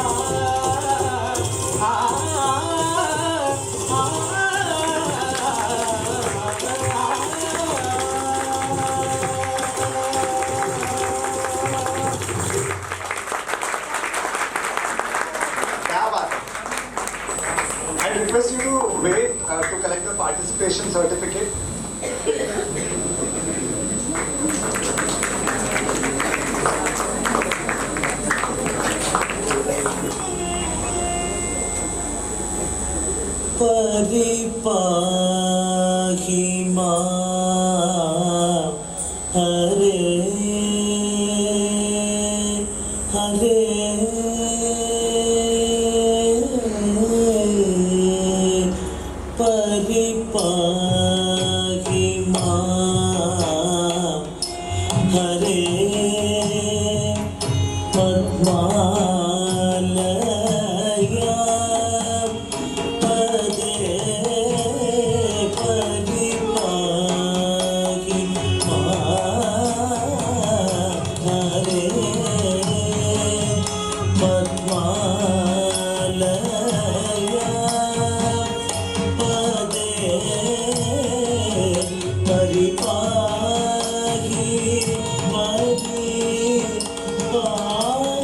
I request you to wait to collect the participation certificate. परिपाहि मां हरे हरे परिपाहि मां हरे पद्मालया पदे परिपाहि मां हरे पद्मालया पदे परिपाहि पाहि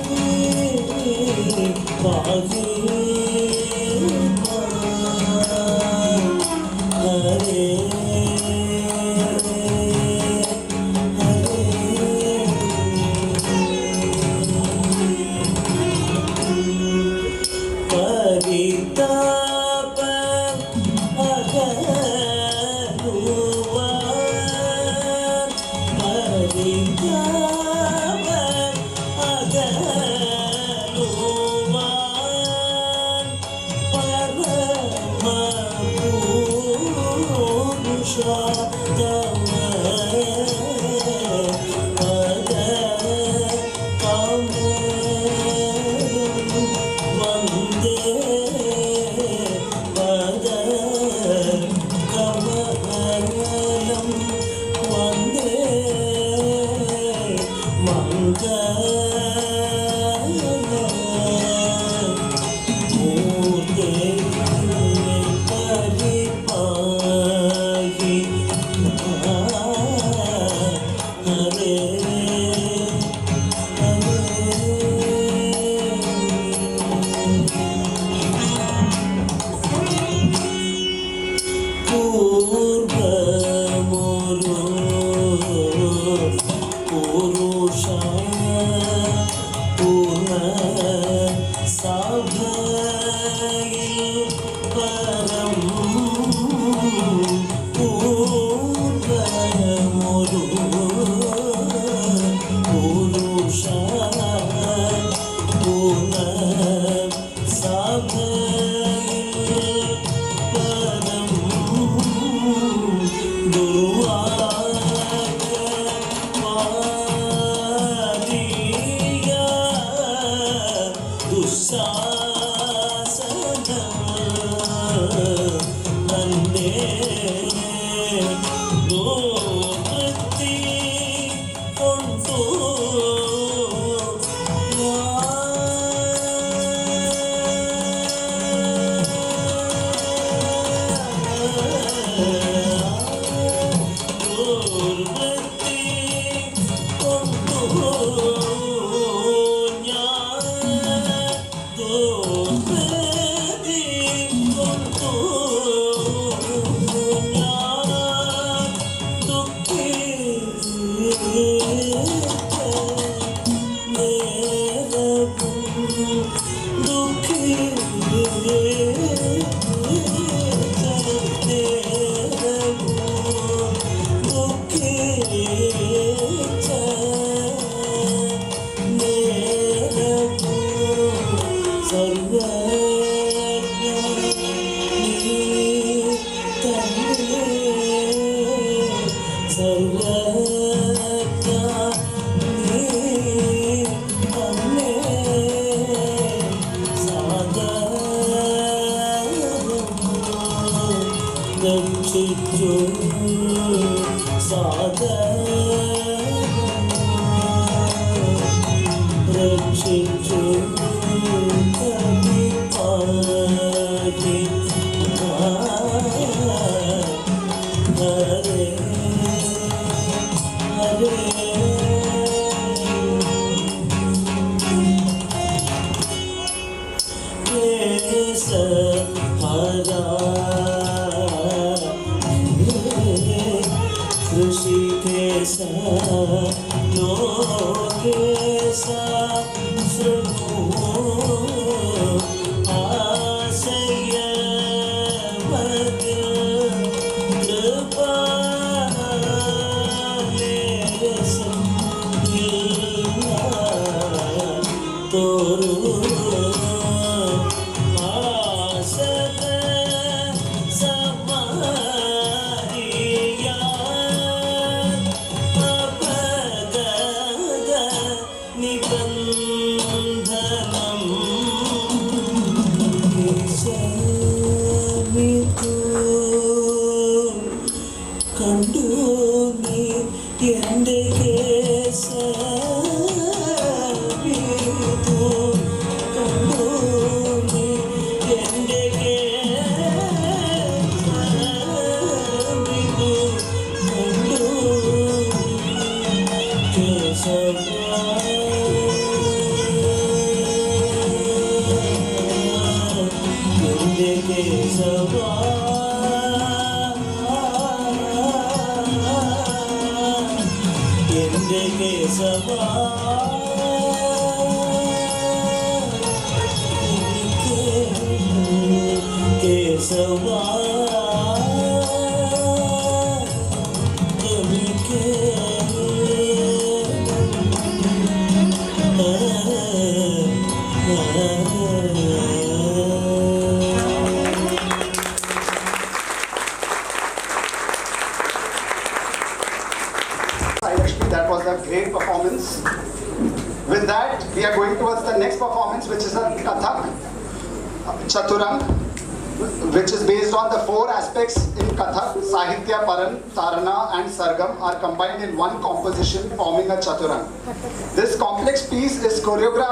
हरे परिताप अगनुवा परिताप अगनुवा परमपुरुषा परिपाहि That was a great performance. With that, we are going towards the next performance, which is a Kathak Chaturang, which is based on the 4 aspects in Kathak. Sahitya, Paran, Tarana and Sargam are combined in one composition, forming a Chaturang. This complex piece is choreographed